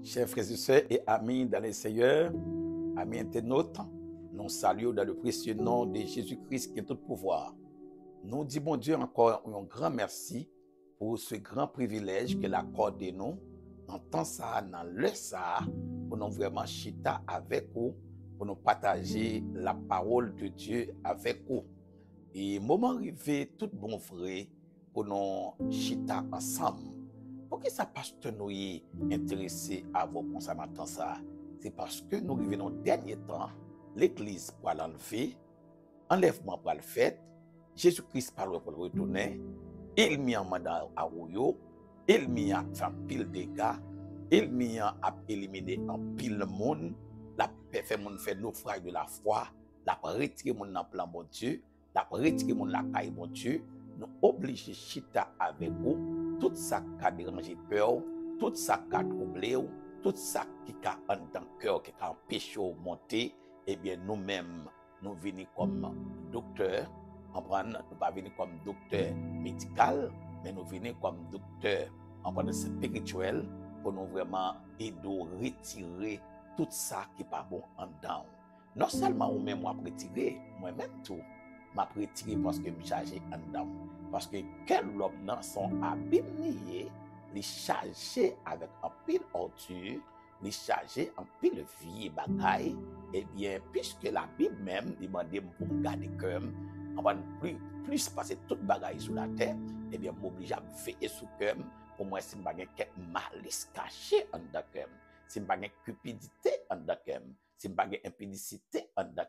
Chers frères et sœurs et amis dans le Seigneur, amis internautes, nous saluons dans le précieux nom de Jésus-Christ qui a tout pouvoir. Nous disons, bon Dieu, encore un grand merci pour ce grand privilège qu'il accorde à nous, dans le temps ça, dans le ça, pour nous vraiment chita avec vous, pour nous partager la parole de Dieu avec vous. Et moment arrivé, tout bon vrai, pour nous chita ensemble. Pourquoi ça pasteur nous est intéressé à vos consommateurs ça? C'est parce que nous vivons dans le dernier temps, l'Église pour l'enlever, enlèvement pour le fait, Jésus-Christ parle pour le retourner, il mis en mandat à Rouyo, il mis à faire pile de dégâts, il mis à éliminer en pile le monde, la fait monde fait naufrage de la foi, la retirer mon dans plan bon Dieu, la retirer mon la caille bon Dieu, nous obligés chita avec vous, tout ça qui a dérangé peur, tout ça qui a troublé, tout ça qui a en dans cœur, qui a empêché de monter, eh bien nous-mêmes, nous venons comme docteur, nous ne pas venir comme docteur médical, mais nous venons comme docteur en spirituel pour nous vraiment aider à retirer tout ça qui n'est pas bon en dedans. Non seulement moi-même, moi retirer, moi-même tout, m'a retiré parce que je chargé en dedans. Parce que quel homme dans son abîmé, les chargé avec un pile ordure, les chargé en pile vie bagaille, eh bien, puisque la Bible même demande pour me garder comme, on va plus passer toute bagaille sur la terre, eh bien, m'oblige à veiller sur cœur pour moi, si je n'ai pas quelque malice caché en dedans, si je n'ai pas de cupidité en dedans, si je n'ai pas d'impudicité en dedans,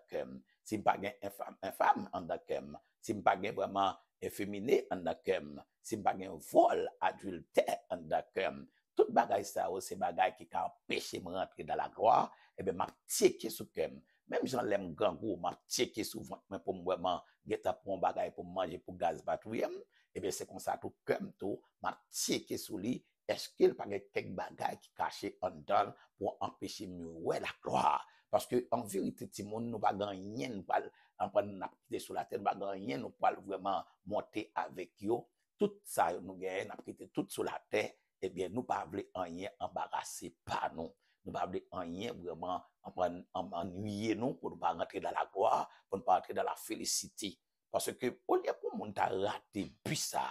si je n'ai pas infâme en dedans, si je n'ai pas vraiment efféminé en dedans, si je n'ai pas vol, adultère en dedans, toute bagaille ça, c'est bagaille qui a empêché de rentrer dans la gloire, eh bien, m'a checké sur cœur. Même j'en l'aime grand goût, m'a checké souvent pour vraiment guetter pour un bagaille pour manger pour gaz batterie. Eh bien, c'est comme ça, tout comme tout, m'a checké sur lui, est-ce qu'il n'y a pas quelques bagailles qui cachent en dedans pour empêcher mieux ouais la gloire? Parce que, en vérité, tout le monde n'a pas gagné, nous pas quitter sur la terre, nous pas gagné, nous pas vraiment monter avec eux. Tout ça, nous gagnons, nous quitté tout sur la terre, eh bien, nous pas voulu rien embarrasser par nous. Nous pas voulu rien vraiment ennuyer nous pour ne pas rentrer dans la gloire, pour ne pas rentrer dans la félicité. Parce que, au lieu pour monde t'a raté puis ça,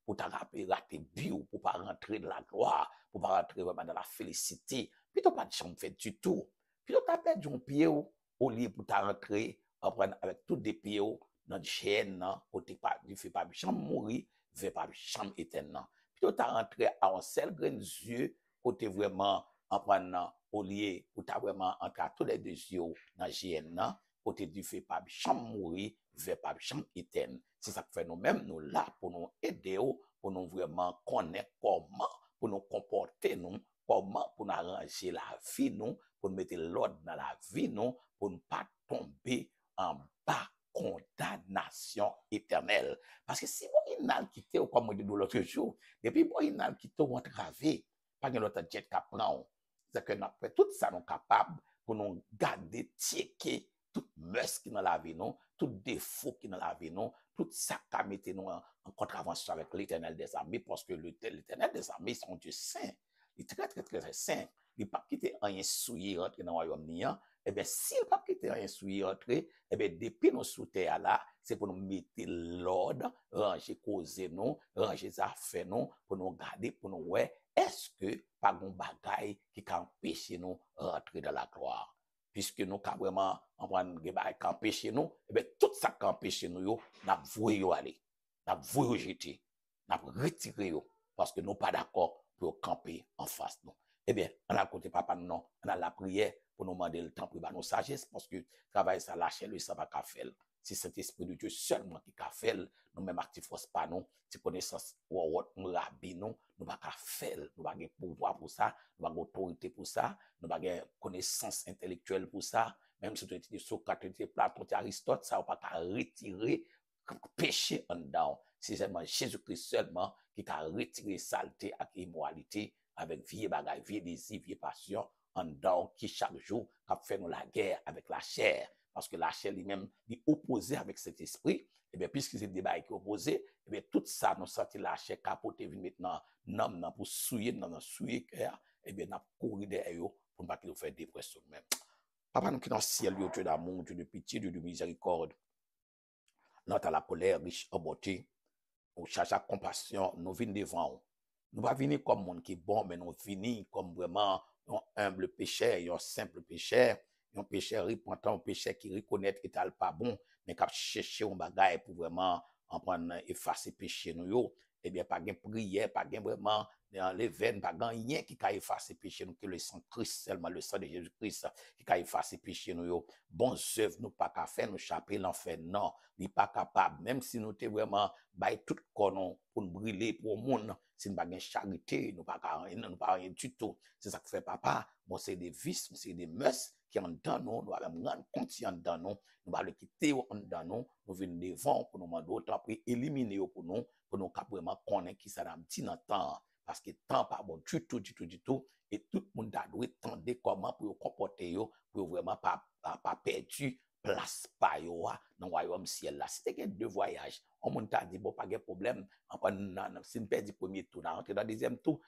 pour t'a raté bio, pour pas rentrer dans la gloire, pour pas rentrer vraiment dans la félicité, puis t'as pas de chambre fait du tout. Puis t'as perdu un pied au lieu pour t'a rentrer, avec tout des pieds dans le chaîne, pour t'es pas, tu fais pas chambre mourir, tu fais pas chambre éternelle. Puis t'as rentré à un seul grain de yeux, côté vraiment, en prenant au lieu, pour t'as vraiment entré tous les deux yeux dans le chaîne, côté du fait pas chambre mourir, vers pas chambre éternelle. C'est ça que fait nous-mêmes, nous là, pour nous aider, pour nous vraiment connaître comment, pour nous comporter, nous, comment, pour nous arranger la vie, nous, pour nous mettre l'ordre dans la vie, nous, pour ne pas tomber en bas condamnation éternelle. Parce que si vous avez quitté, comme on dit l'autre jour, depuis vous avez quitté, vous entravé, pas de l'autre jet qui prend. C'est que nous fait tout ça, nous capables pour nous garder, checker, tout mœurs qui dans la vie, non, tout défaut qui dans la vie, non, tout ça qui mettait nous en contravention avec l'Éternel des armées, parce que l'Éternel des armées, son Dieu saint. Il est très, très, très saint. Il n'a pas quitté rien souillé rentrer dans le royaume niant. Eh bien, s'il n'a pas quitté rien souillé rentrer, eh bien, depuis nous sous terre là, c'est pour nous mettre l'ordre, ranger causer nous, ranger les affaires nous, pour nous garder, pour nous ouais, est-ce que pas un bagaille qui a empêché nous rentrer dans la gloire? Puisque nous avons vraiment empêché nous, et bien tout ça qui empêché nous, nous avons voulu aller, nous avons voulu jeter, nous avons retiré, parce que nous pas d'accord pour camper en face nous. Eh bien, on a côté papa non, on a la prière pour nous demander le temps pour nous sagesse, parce que travail ça lâcher lui, ça va pas faire. Si c'est l'esprit de Dieu seulement qui a fait, nous même actifs pas nous, si connaissance ou nous rabbi nous pas faire, nous pas pouvoir pour ça, nous pas autorité pour ça, nous pas connaissance intellectuelle pour ça, même si tu étudies Socrate, Platon, Aristote, ça va pas retirer péché en dedans. C'est seulement Jésus-Christ seulement qui a retiré saleté et immoralité avec vie bagaille, vie désir, vie passion en dedans qui chaque jour a fait nous la guerre avec la chair. Parce que la chair lui-même est opposée avec cet esprit, et bien, puisque c'est le débat qui est opposé, et bien, tout ça, nous sortons la chair capoter, maintenant, non, pour souiller, non, souiller cœur, eh bien, n'a couru derrière eux pour ne pas qu'ils fassent dépression même. Papa, nous qui dans le ciel, Dieu d'amour, Dieu de pitié, Dieu de miséricorde, notre à la colère riche en beauté, nous cherchons compassion, nous venons devant vous. Nous ne pas venir comme monde qui est bon, mais nous venons comme vraiment un humble pécheur, un simple pécheur, un pécheur repentant, un pécheur qui reconnaît qu'il n'est pas bon, mais qui cherche un bagage pour vraiment en prendre effacer péché nous. Eh bien, pas de prière, pas de vraiment dans les veines, pas de rien qui a effacé péché nous, que le sang de Christ, seulement le sang de Jésus-Christ qui a effacé péché nous. Bon œuvre, nous pas qu'à faire, nous chaper l'enfer, non, n'est pas capable, même si nous t'es vraiment, tout corps pour nous brûler pour le monde, si nous pas de charité, nous pas rien du tout. C'est ça que fait papa. Bon, c'est des vices, c'est des mœurs qui en dans nous, nous allons rendre compte dans nous, nous allons quitter en dans nous venons devant pour nous demander autant pour éliminer pour nous vraiment connaître qui ça dans petit temps. Parce que temps pas bon du tout. Et tout le monde a dû attendre comment pour comporter pour vraiment pas perdu place pa yo dans le royaume ciel là. Si tu as deux voyages, on monde t'a dit bon pas de problème, si on perd du premier tour, on rentre dans deuxième tour,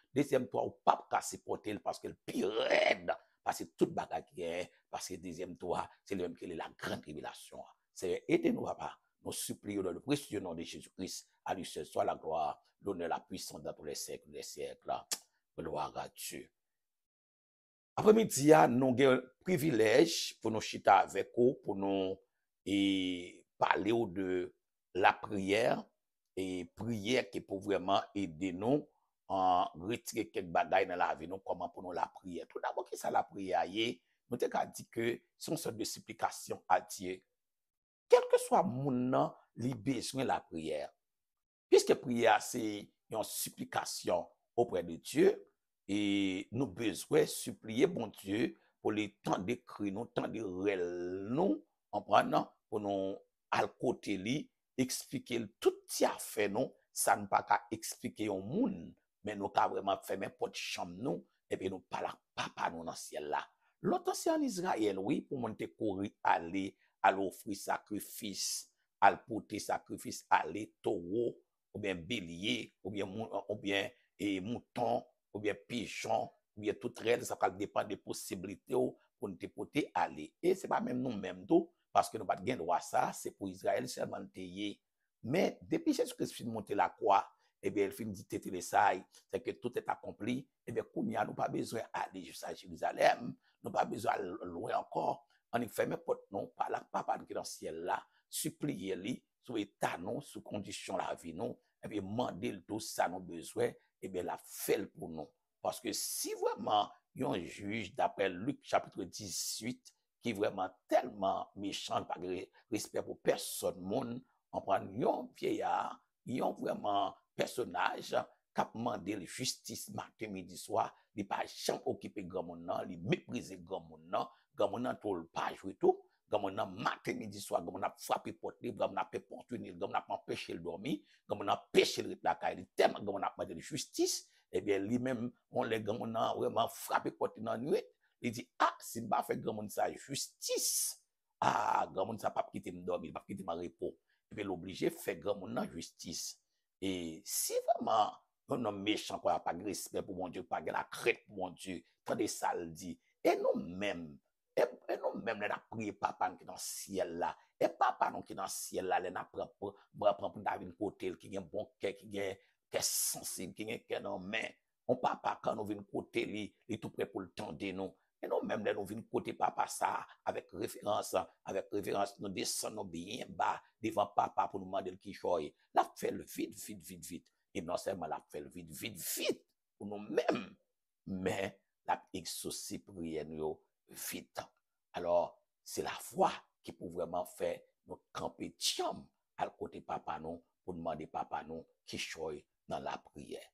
on pas casser porter parce que le pire raide parce que toute bagarre qui est parce que deuxième tour c'est le même que la grande révélation. C'est aidez-nous papa. Nous supplions dans le précieux nom de Jésus-Christ. À lui seul soit la gloire, l'honneur, la puissance dans tous les siècles des siècles. Gloire à Dieu. Après-midi, nous avons un privilège pour nous chita avec vous, pour nous parler de la prière et prière qui peut vraiment aider nous à retirer quelques bagailles dans la vie, nous, comment pour nous la prière. Tout d'abord, qu'est-ce que la prière? Nous avons dit que c'est une sorte de supplication à Dieu. Quel que soit mon nom, il besoin de la prière. Puisque prière, c'est une supplication auprès de Dieu, et nous besoin supplier bon Dieu pour les temps d'écrit, nous, temps de réel, nous, en prenant pour nous à côté lui, expliquer tout ce a fait nous, ça ne pas qu'à expliquer au monde, mais nous qu'à vraiment faire même porte chambre nous, et puis nous parler papa nous dans le ciel là. L'autre c'est en Israël, oui, pour monter courir, aller, à l'offrir sacrifice, à porter sacrifice, aller taureau, ou bien bélier, ou bien mouton, ou bien pigeon, ou bien tout reste, ça va dépendre des possibilités pour nous porter aller. Et c'est pas même nous-mêmes tout, parce que nous pas de droit ça, c'est pour Israël seulement payer. Mais depuis Jésus-Christ finit monter la croix, eh bien, il finit de téter ça, c'est que tout est accompli. Eh bien, nous pas besoin d'aller jusqu'à Jérusalem, nous pas besoin de loin encore. On y fait mes potes, non, par la papa qui est dans le ciel là, supplier lui, sous état non, sous condition la vie non, et puis demander tout ça nous besoin, et bien la fait pour nous. Parce que si vraiment il y a un juge d'après Luc chapitre 18 qui est vraiment tellement méchant, pas de respect pour personne, monde, on prend un vieillard, il y a vraiment personnage qui a demandé la justice matin, midi, soir, il n'a pas jamais occupé grand monde, il méprisé grand monde, tout pas jouer tout. Comme on a matin, midi, soir, comme on a frappé porte libre, comme on a fait opportunité, comme on a empêché le dormir, comme on a empêché le la caille, tellement comme on a demandé de justice, eh bien, lui-même, on les comme on a vraiment frappé porte dans la nuit, il dit, ah, si je ne fais pas ça justice, ah, grand monde ça pas quitter me dormir, pas quitter ma repos. Et puis, l'obligé fait grand monde en justice. Et si vraiment, un homme méchant, quoi, pas de respect pour mon Dieu, pas de la crête pour mon Dieu, quand des salles dit, et nous-mêmes, et nous-mêmes, nous avons prié papa qui est dans le ciel là. Et papa qui est dans le ciel là, nous avons pris pour David côté, qui est un bon cœur, qui est sensible, qui est un cœur dans main. On papa, quand nous venons côté, il est tout prêt pour le temps de nous. Et nous-mêmes, nous venons côté papa ça, avec référence, nous descendons bien bas devant papa pour nous demander qui choisit. La fait le vite. Et non seulement la fait le vite pour nous-mêmes, mais la exaucer prière nous vite. Alors, c'est la foi qui peut vraiment faire nous camper tiam à côté papa nous pour demander papa nous qui choisit dans la prière.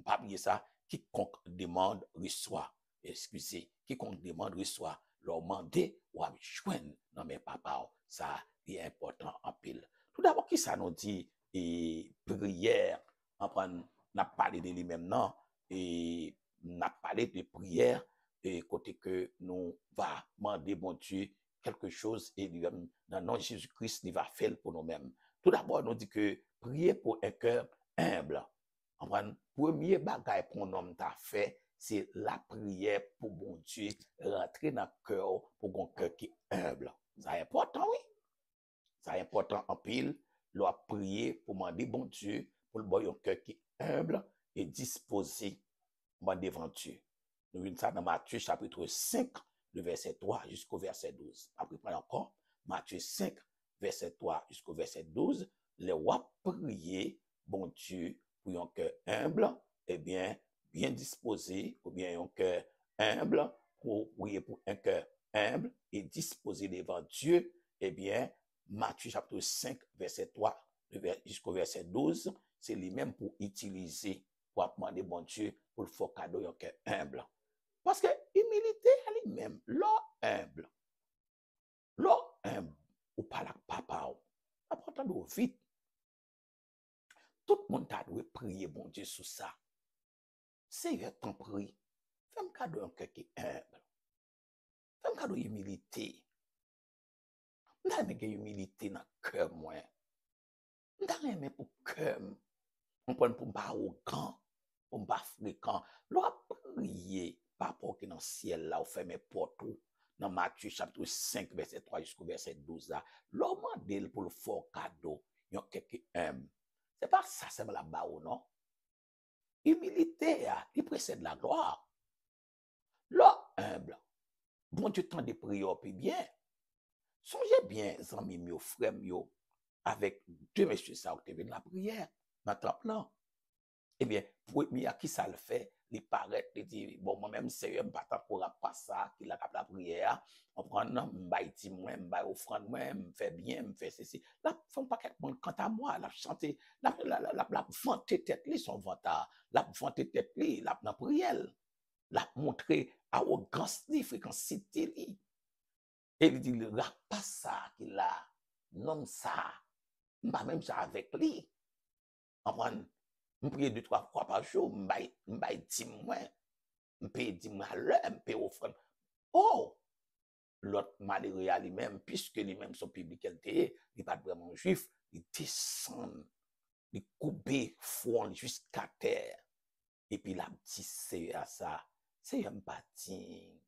Pas oublier ça, quiconque demande reçoit. Excusez, quiconque demande reçoit. Leur demander ou à joindre dans mes papas. Ça est important en pile. Tout d'abord, qui ça nous dit et prière, on a parlé de lui-même, non, et on a parlé de prière, et côté que nous va demander, bon Dieu, quelque chose, et dans le nom de Jésus-Christ, il va faire pour nous-mêmes. Tout d'abord, nous dit que prier pour un cœur humble. Premier bagage pour un homme t'a fait, c'est la prière pour bon Dieu rentrer dans le cœur pour un cœur qui est humble. C'est important, oui. C'est important en pile. Leur prier pour demander bon Dieu pour le bon un cœur qui est humble et disposé devant Dieu. Nous voyons ça dans Matthieu chapitre 5, le verset 3 jusqu'au verset 12. Après, encore, Matthieu 5, verset 3 jusqu'au verset 12. Les rois prier bon Dieu pour un cœur humble, eh bien disposé, ou bien un cœur humble, pour prier pour un cœur humble et disposé devant Dieu, eh bien, Matthieu chapitre 5, verset 3 jusqu'au verset 12, c'est lui-même pour utiliser, pour demander bon Dieu pour le faire cadeau un cœur humble. Parce que humilité, elle même, humble, ou pas la papa, important de vite. Tout le monde a dû prier bon Dieu sur ça. Seigneur, t'en prie, fais-moi cadeau un cœur qui est humble. Fais-moi cadeau humilité. M'da aimé humilité dans le cœur, moi. M'da aimé pour cœur. On prend pour pas arrogant, pour pas fréquent. L'on prier par rapport que dans le ciel là, on fait mes portes. Dans Matthieu chapitre 5, verset 3 jusqu'au verset 12 là. L'on demande pour le fort cadeau. Yon quelqu'un humble. C'est pas ça, c'est la bas ou non? Humilité, il précède la gloire. L'homme humble. Bon Dieu, tant de prières, puis bien. Songez bien, amis, mes frères, avec deux messieurs, ça, qui viennent la prière, dans le plan. Eh bien, pour à qui ça le fait, il paraît, il dit, bon, moi-même, c'est un bâtard pour pas ça, qui a la prière, on prend, non, m'baïti, moi, m'baï offrande, moi, m'fait bien, m'fait ceci. Là, font pas quelque monde, quant à moi, la chanter, la vanter tête, li, son vantard, la vanter tête, li, la prière, la montrer arrogance, li, fréquencité, li. Et il dit, le gars, pas ça qu'il a, non ça, pas même ça avec lui. On prend, je prie 2-3 fois par jour, je 10 mois, je paye 10 mois à l'heure, je paye offrande. Oh! L'autre malheureux à lui-même, puisque lui-même son public, il n'est pas vraiment juif, il descend, il coupe front jusqu'à terre. Et puis la petite c'est à ça, c'est un bâti,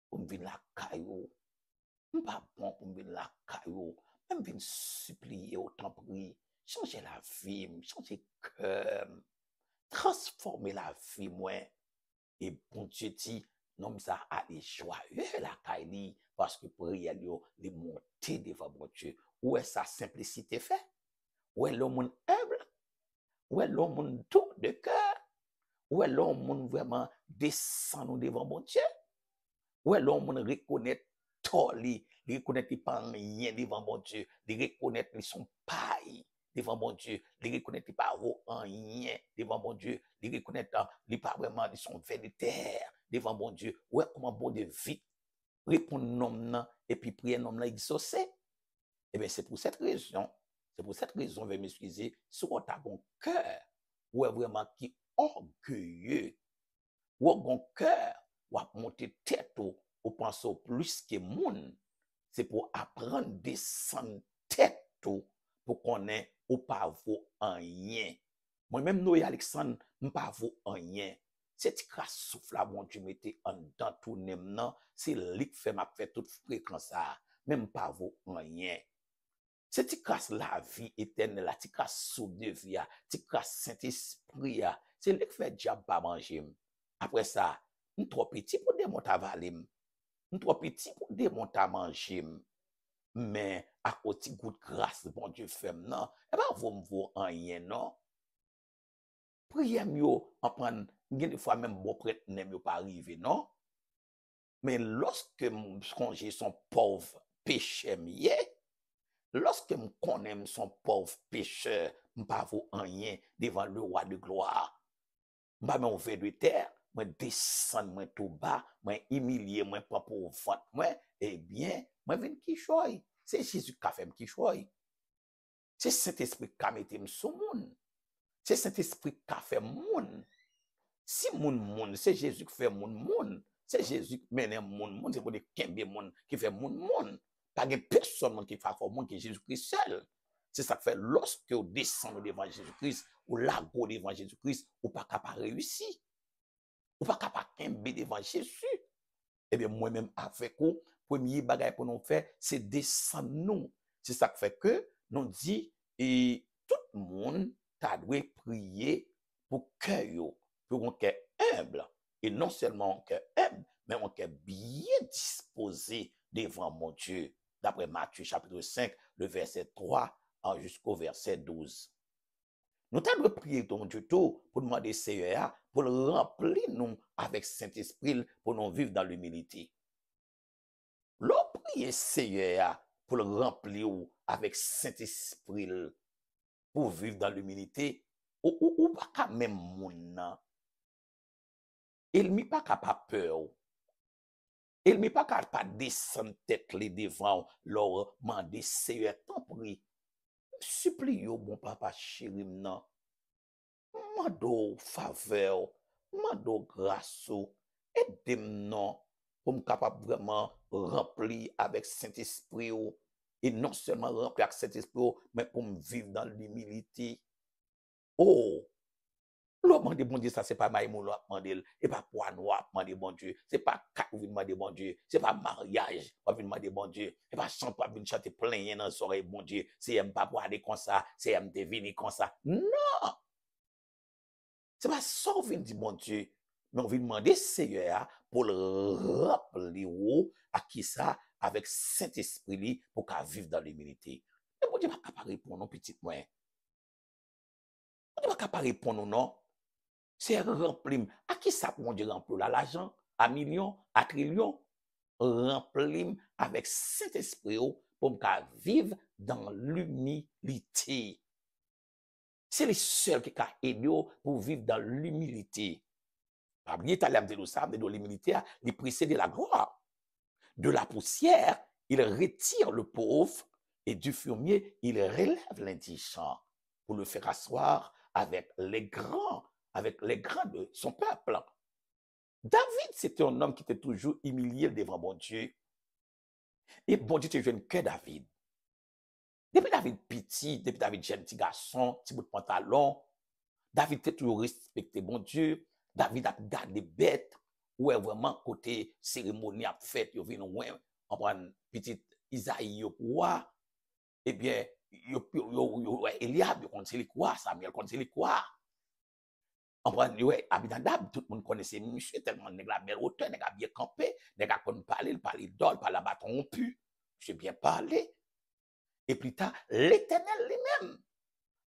pour me venir la caillou. Pas bon pour me venir la caillou. Même venir supplier autant prix. Changer la vie, changer cœur. Transformer la vie, moi. Et bon Dieu dit, non, ça a les joyeux la caille parce que pour y aller, les monter devant bon Dieu. Où est sa simplicité fait? Où est l'homme humble? Où est l'homme doux de cœur? Où est l'homme vraiment descend devant mon Dieu? Où est l'homme reconnaît tout, il reconnaît qu'il pas rien devant mon Dieu, il reconnaît qu'ils sont paille devant mon Dieu, il reconnaît qu'il pas rien devant mon Dieu, il reconnaît qu'il pas vraiment ils sont véritaires devant mon Dieu. Où est comment bon Dieu vite répondre non et puis prier non là exaucer. Eh bien c'est pour cette raison, veuillez m'excuser, si on a bon cœur, ou est vraiment qui orgueilleux, ou bon cœur, ou à monter tête ou penser plus que moun, c'est pour apprendre descendre tête pour qu'on ait ou pas vaut rien. Moi-même, Noé Alexandre, m'pas vaut rien. Cette crasse souffle là, bon Dieu mettait en dedans tout nem c'est lui qui fait m'a fait toute fréquence ça, même pas vaut rien. C'est crasse la vie éternelle, la crasse souffle de vie, la crasse Saint-Esprit, c'est lui qui fait diable pas manger. Après ça, nous trop petit pour démonter à valer, nous trop petit pour démonter à manger. Mais à côté de grâce, bon Dieu fait non, et ben vous me voyez rien non. Priez mieux en prendre, des fois même bon prêtre n'aime pas arriver non. Mais lorsque mon congé son pauvre péché mieux, lorsque me connais son pauvre pécheur, m'pas vaut rien devant le roi de gloire. M'pas me ouvert de terre, moi descendre moi tout bas, moi humilier moi pas pour ventre moi, eh bien, moi vinn qui choy. C'est Jésus qui a fait qui choy. C'est Saint-Esprit qui a mis sur monde. C'est Saint-Esprit qui a fait monde. Si monde, c'est Jésus qui fait monde. C'est Jésus qui mène monde, c'est pour des kembe monde qui fait monde. Pas de personne qui fait monde que Jésus-Christ seul. C'est ça que fait lorsque vous descendez devant Jésus-Christ, ou là devant Jésus-Christ, ou pas capable réussir. ou pas capable de devant Jésus. Eh bien, moi-même, avec vous, premier bagage pour nous faire, c'est descendre nous. C'est ça qui fait que nous dit, et tout le monde t'a dû prier pour cœur, pour un cœur humble. Et non seulement un cœur humble, mais un cœur bien disposé devant mon Dieu. D'après Matthieu chapitre 5, le verset 3 jusqu'au verset 12. Nous t'avons prié ton Dieu tout pour demander Seigneur pour le remplir nous avec Saint-Esprit pour nous vivre dans l'humilité. L'on prie Seigneur pour le remplir avec Saint-Esprit pour vivre dans l'humilité ou pas quand même mon il m'y pas capable peur. Il m'y pas capable descendre tête les devant leur demander Seigneur t'en prie. Supplie bon papa chéri non. Mando faveur, mando grâce, aide-moi non pour me capable vraiment remplir avec Saint-Esprit et non seulement remplir avec Saint-Esprit mais pour me vivre dans l'humilité. Oh, l'homme de bon Dieu, ça c'est pas maïmoun l'homme demandé, et pas poids noir demander bon Dieu, c'est pas quatre ou demander bon Dieu, c'est pas mariage pas demander bon Dieu, et pas chant pas venir chanter plein dans soirée bon Dieu, c'est aime pas pour aller comme ça, c'est aime deviner comme ça. Non! C'est pas ça qu'on vient dire, bon Dieu, mais on vient demander Seigneur pour le rappeler à qui ça, avec Saint-Esprit, pour qu'à vivre dans l'humilité. Mais bon Dieu, pas capable répondre, non, petit moins. Bon Dieu, pas capable répondre, non. C'est remplir. À qui ça, mon Dieu, remplir là, l'argent, à millions, à trillions, remplir avec Saint-Esprit pour qu'à vivre dans l'humilité. C'est les seuls qui peuvent aider pour vivre dans l'humilité. Oubliez, de l'humilité, il précède la gloire. De la poussière, il retire le pauvre et du fumier, il relève l'indigent pour le faire asseoir avec les grands de son peuple. David, c'était un homme qui était toujours humilié devant bon Dieu. Et bon Dieu te jeune que David. Depuis David petit, depuis David jeune petit garçon, petit bout de pantalon, David était toujours respecté bon Dieu. David a gardé bête, ou est vraiment côté cérémonie à fête, yo vinn ouin, on prend petit Isaïe yo quoi, eh bien, Eliab, yo konti quoi, Samuel konti quoi. On prend yo Abinadab, tout le monde connaissait monsieur tellement nèg la belle hauteur, nèg a bien campé, nèg a konn parler, parler d'ol, par la bâton pu. J'ai bien parlé. Et plus tard, l'Éternel lui-même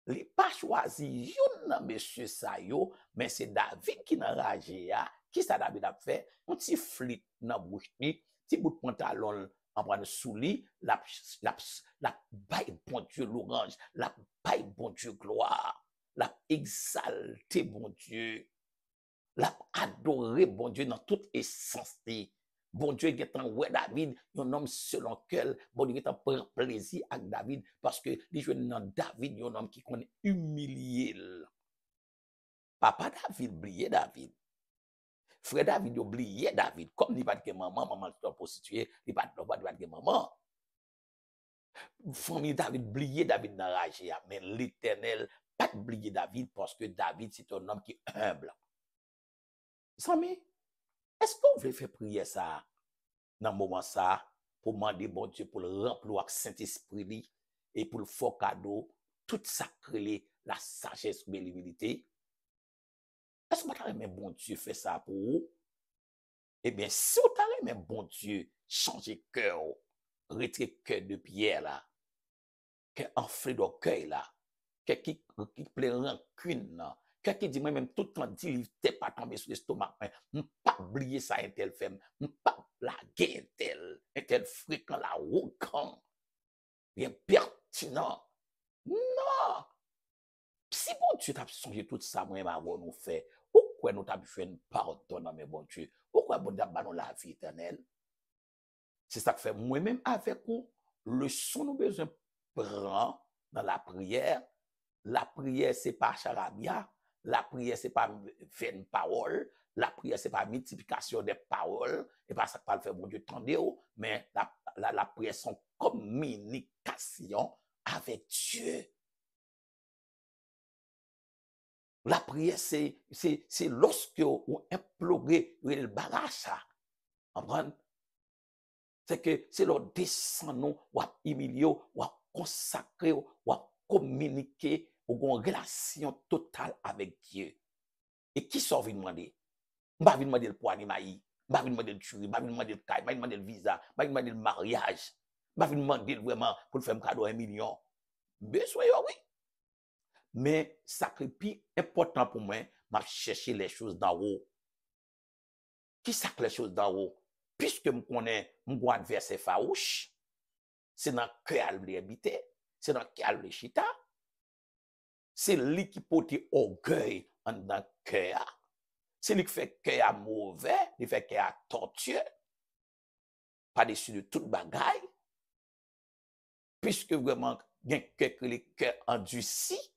il n'a pas choisi yon monsieur Sayo, mais c'est David qui n'a ragé. Qui ça David a fait? Un petit flit dans bouche ni, petit bout de pantalon en prendre sous lit, la baille bon Dieu l'orange, la baille bon Dieu gloire, la exalté bon Dieu, la adoré bon Dieu dans toute essence. Bon Dieu est en ouais David, un homme selon quel bon Dieu est en prend plaisir avec David parce que les jeunes dans David, un homme qui connaît humilier. Papa David oublié David. Frère David oublié David comme il pas de maman, maman est prostituée, il pas de maman. Famille David oublié David dans rage mais l'Éternel pas oublié David parce que David c'est un homme qui est humble. Sami, est-ce qu'on veut faire prier ça dans le moment ça pour demander bon Dieu pour le remplir avec Saint-Esprit et pour le fort cadeau, tout sacré, la sagesse ou l'humilité? Est-ce que vous avez bon Dieu fait ça pour vous? Eh bien, si vous avez bon Dieu changer cœur, retirer cœur de pierre là, que enflé d'orgueil là, que qui plein rancune là, que qui dit moi-même tout le temps dit t'es pas tombé sur l'estomac, pas oublier ça un tel femme, pas blaguer un tel fréquent la arrogant, bien pertinent. Non! Si bon Dieu t'a songé tout ça, moi, nous fait, pourquoi nous t'avons fait une pardon dans mes bon Dieu? Pourquoi bon Dieu nous la vie éternelle? C'est ça que fait moi-même avec vous, le son nous besoin prendre dans la prière. La prière, c'est pas charabia. La prière, c'est pas vaine parole. La prière, c'est pas multiplication des paroles. Et pas ça que pas le faire, bon Dieu, tendez, mais la prière, c'est communication avec Dieu. La prière, c'est lorsque vous implorez le bagage, ça. Comprendre? C'est que c'est leur descendre, ou à humilier, ou à consacrer, ou à communiquer, ou une relation totale avec Dieu. Et qui sort vient demander? M'a vient demander pour animaï, m'a vient demander le tuer, m'a vient demander le caille, m'a vient demander le visa, m'a vient demander le mariage, m'a vient demander vraiment pour le faire un cadeau 1 million. Besoin, oui. Mais ça qui est plus important pour moi, m'a chercher les choses d'en haut. Qui ça les choses d'en haut? Puisque je connais mon adversaire farouche, c'est dans le cœur de l'habiter, c'est dans le cœur de chita, c'est lui qui porte orgueil dans le cœur, c'est lui qui fait cœur mauvais, il fait cœur tortueux, par-dessus de toute bagaille, puisque vraiment, il y a quelques les cœurs endurcis,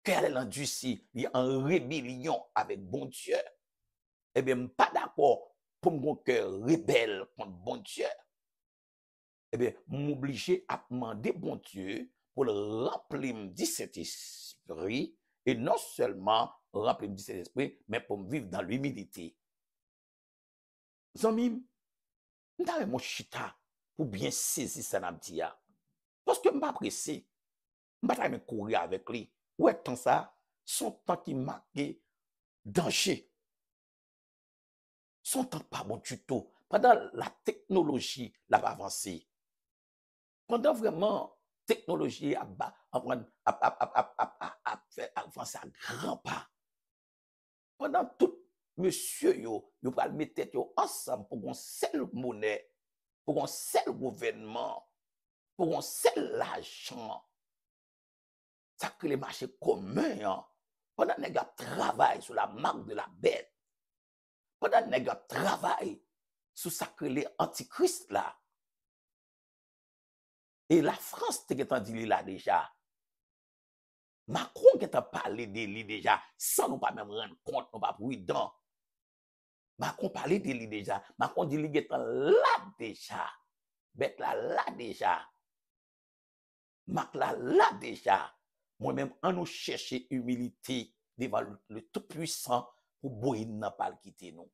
cœur endurci, il est en rébellion avec bon Dieu, eh bien, je ne suis pas d'accord pour mon cœur rebelle contre bon Dieu. Eh bien, m'obliger à demander bon Dieu pour le remplir du Saint-Esprit, et non seulement remplir du Saint-Esprit, mais pour me vivre dans l'humilité. Zomim, m'dare mon chita pour bien saisir ça n'a dit. Parce que m'pas pressé, m'pas me courir avec lui. Ouais, tant ça, son temps qui marqué danger. Son temps pas bon du tout. Pendant la technologie l'a avancé. Pendant vraiment technologie a fait avancer à grands pas. Pendant tout, monsieur yo va mettre tête yo ensemble pour une seule monnaie, pour un seul gouvernement, pour un seul argent. Ça crée les marchés communs. Hein. Pendant que les travaillent sur la marque de la bête, pendant que les travaillent sur ça crée les antichrist là. Et la France, t'es dit là déjà. Macron qui t'a parlé de lui déjà, sans nous pas même rendre compte, nous pas prudent. Macron parlait de lui déjà. Macron dit qu'il est là déjà. Bête là déjà. Mac là déjà. Moi-même, on nous chercher humilité devant le Tout-Puissant pour boire n'a pas le quitter nous.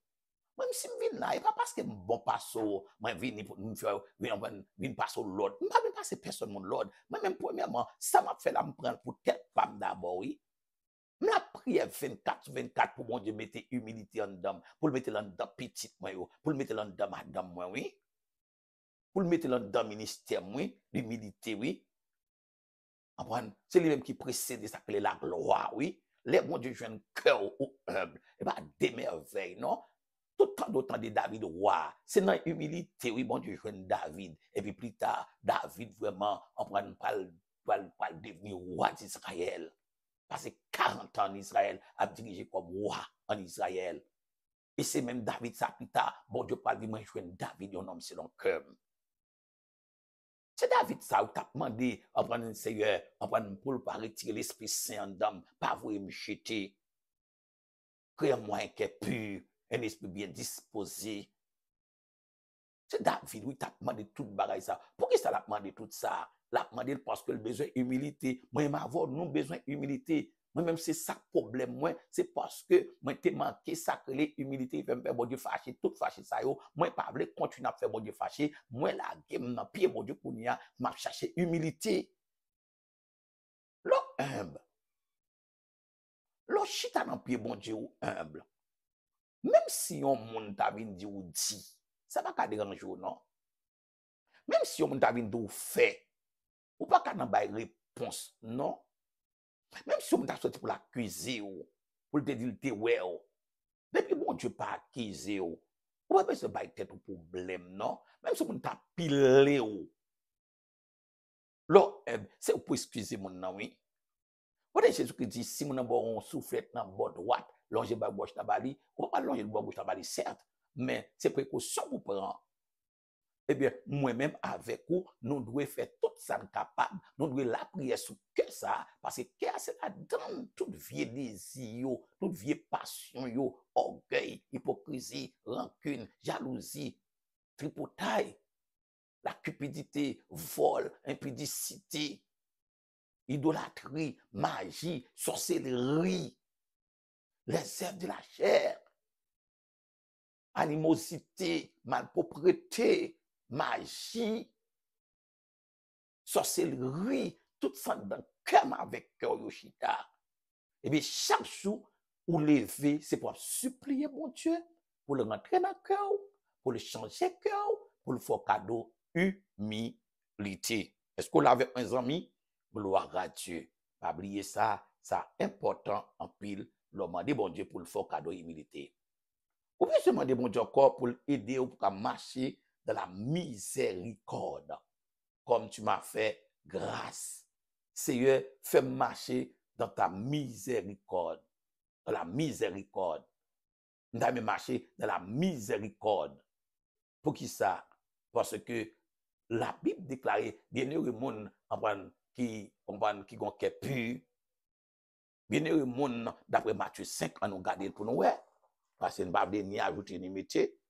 Même si je viens là, et pas parce que bon passo, moi viens pour nous faire, viens passer l'ordre. Je ne pas passer personne mon l'ordre. Moi-même, premièrement, ça m'a fait là me prendre pour telle femme d'abord, oui. La prière 24 pour mon Dieu mettre humilité en dedans, pour le mettre en dedans petite moi, pour le mettre en dedans madame moi, oui. Pour le mettre en dedans ministère moi, l'humilité, oui. C'est lui-même qui précède ça que la gloire, oui. Les bon Dieu un cœur humble, et pas des merveilles, non? Tout le temps d'autant de David roi, c'est dans l'humilité, oui, bon Dieu jeune David. Et puis plus tard, David vraiment, on prend pas devenir roi d'Israël. Passé 40 ans en Israël, a dirigé comme roi en Israël. Et c'est même David, ça plus tard, bon Dieu parle de moi, je David, un homme selon cœur. C'est David ça, où t'as demandé, en prendre un Seigneur, en prendre pour pas retirer l'Esprit Saint en dame, pas vous me jeter. Crée-moi un cœur pur, un esprit bien disposé. C'est David, oui, t'as demandé tout le bagage ça. Pourquoi ça l'a demandé tout ça? L'a demandé parce que le besoin d'humilité. Moi, m'avoir non besoin d'humilité. Moi-même, c'est ça le problème. Moi, c'est parce que moi, t'ai manqué ça que l'humilité, il fait me faire bon Dieu fâché, tout fâché ça yo. Moi, pas voulu continuer à faire bon Dieu fâché. Moi, la game, dans pied bon Dieu pour n'y a, m'a cherché humilité. L'homme humble. L'homme chita dans pied bon Dieu humble. Même si on monde t'a dit ou dit, ça va pas déranger non. Même si on t'a dit ou fait, ou pas qu'à n'a réponse, non. Même si on t'a sorti pour l'accuser ou pour te dire te ouais ou. Depuis bon Dieu pas accuser ou. Ou pas besoin de tête au problème, non. Même si on t'a pilé ou. Là, c'est pour excuser mon nom, oui. Quand Jésus qui dit, si mon n'a bon soufflette dans bord droite, longer bas gauche dans bali, on va pas longer le bord gauche dans bali, certes, mais c'est précaution pour prendre. Eh bien, moi-même, avec vous, nous devons faire tout ça capable. Nous devons la prière sur que ça. Parce que c'est là-dedans, toute vieille désir, toute vieille passion, orgueil, hypocrisie, rancune, jalousie, tripotaille, la cupidité, vol, impudicité. idolâtrie, magie, sorcellerie, les œuvres de la chair, animosité, malpropreté, magie, sorcellerie, tout ça dans le cœur avec cœur Yoshita. Et bien, chaque jour, ou lever, c'est pour supplier mon Dieu, pour le rentrer dans le cœur, pour le changer le cœur, pour le faire cadeau, humilité. Est-ce qu'on l'avait un ami? Gloire à Dieu. Pas oublier ça, ça important en pile, le demander bon Dieu pour le faire cadeau, humilité. Ou bien se demander bon Dieu encore pour aider ou pour marcher dans la miséricorde, comme tu m'as fait grâce. Seigneur, fais marcher dans ta miséricorde. Dans la miséricorde. Nous avons marché dans la miséricorde. Pour qui ça? Parce que la Bible déclare, bienheureux monde qui ont cœur pur. Bienheureux monde, d'après Matthieu 5, on nous garde pour nous, ouais. Parce que nous ne pouvons pas ni ajouter ni métier.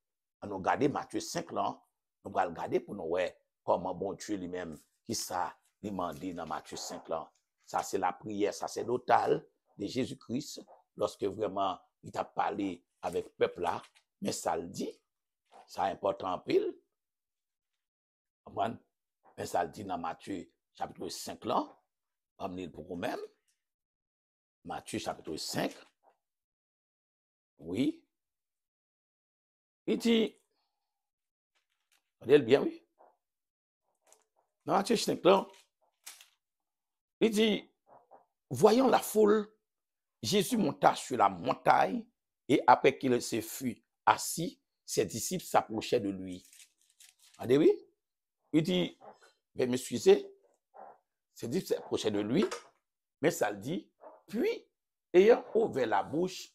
On nous garde Matthieu 5 là, nous allons regarder pour nous, ouais, comment bon Dieu lui-même, qui ça, demandé dans Matthieu 5 là. Ça, c'est la prière sacerdotale de Jésus-Christ, lorsque vraiment il t'a parlé avec le peuple là, mais ça le dit, ça est important en pile. Mais ça le dit dans Matthieu chapitre 5 là, amenez pour vous-même. Matthieu chapitre 5, oui. Il dit, regardez bien, oui. Dans Matthieu 5 là, il dit, voyant la foule, Jésus monta sur la montagne et après qu'il se fut assis, ses disciples s'approchaient de lui. Regardez, oui. Il dit, mais m'excusez, ses disciples s'approchaient de lui, mais ça le dit, puis, ayant ouvert la bouche,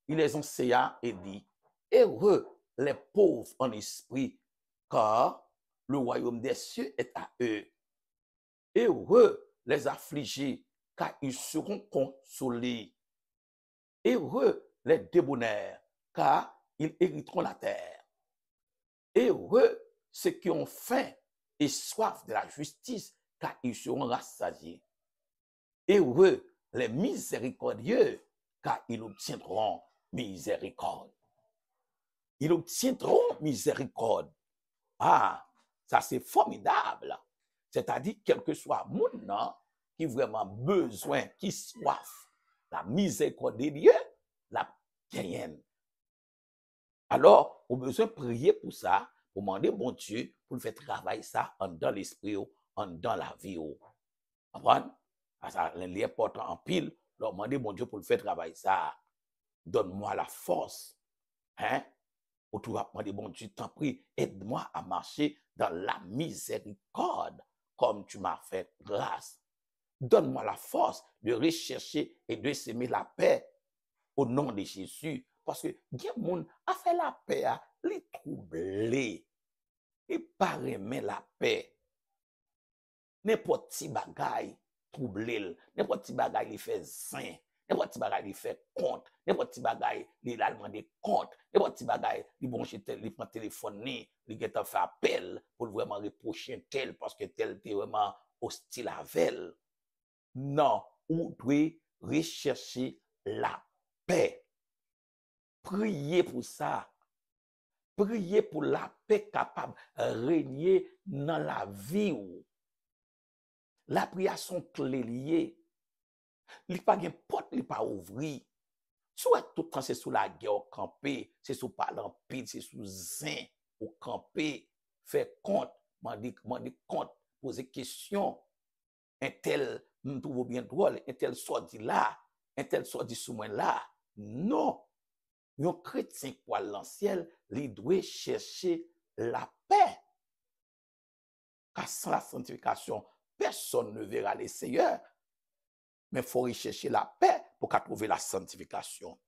il les enseigna et dit, heureux les pauvres en esprit, car le royaume des cieux est à eux. Heureux les affligés, car ils seront consolés. Heureux les débonnaires, car ils hériteront la terre. Heureux ceux qui ont faim et soif de la justice, car ils seront rassasiés. Heureux les miséricordieux, car ils obtiendront miséricorde. Ils obtiendront miséricorde. Ah, ça c'est formidable. C'est-à-dire, quel que soit mon nom, qui vraiment besoin, qui soif, la miséricorde de Dieu, la gagne. Alors, on a besoin de prier pour ça, pour demander bon Dieu, pour faire travailler ça en dans l'esprit, en dans la vie. Comprenez? Ça, l'important en pile, leur demander bon Dieu pour le faire travailler ça. Donne-moi la force. Hein? Ou tu vas demander bon Dieu, t'en prie, aide-moi à marcher dans la miséricorde, comme tu m'as fait grâce. Donne-moi la force de rechercher et de s'aimer la paix au nom de Jésus. Parce que bien monde a fait la paix, les troublé, et pas aimer la paix. N'importe qui bagaille troublé, n'importe qui bagaille il fait sain, n'importe qui bagaille il fait compte, n'importe qui bagaille il a demandé compte, n'importe qui bagaille il branche il prend téléphone, il fait appel pour vraiment reprocher tel parce que tel était vraiment hostile avec elle. Non, on doit rechercher la paix. Priez pour ça. Priez pour la paix capable de régner dans la vie. La prière sont clés liées. Il n'y a pas de porte, il n'y a pas ouvrir. Soit tout le temps c'est sous la guerre au campé, c'est sous parlant pile, c'est sous zin au campé, faire compte, demander compte, poser question. Un tel me trouve bien drôle, un tel soit dit là, un tel soit dit sous moi là. Non. Un chrétien pour l'ancien, il doit chercher la paix. Car sans la sanctification, personne ne verra le Seigneur. Mais il faut rechercher la paix pour trouver la sanctification.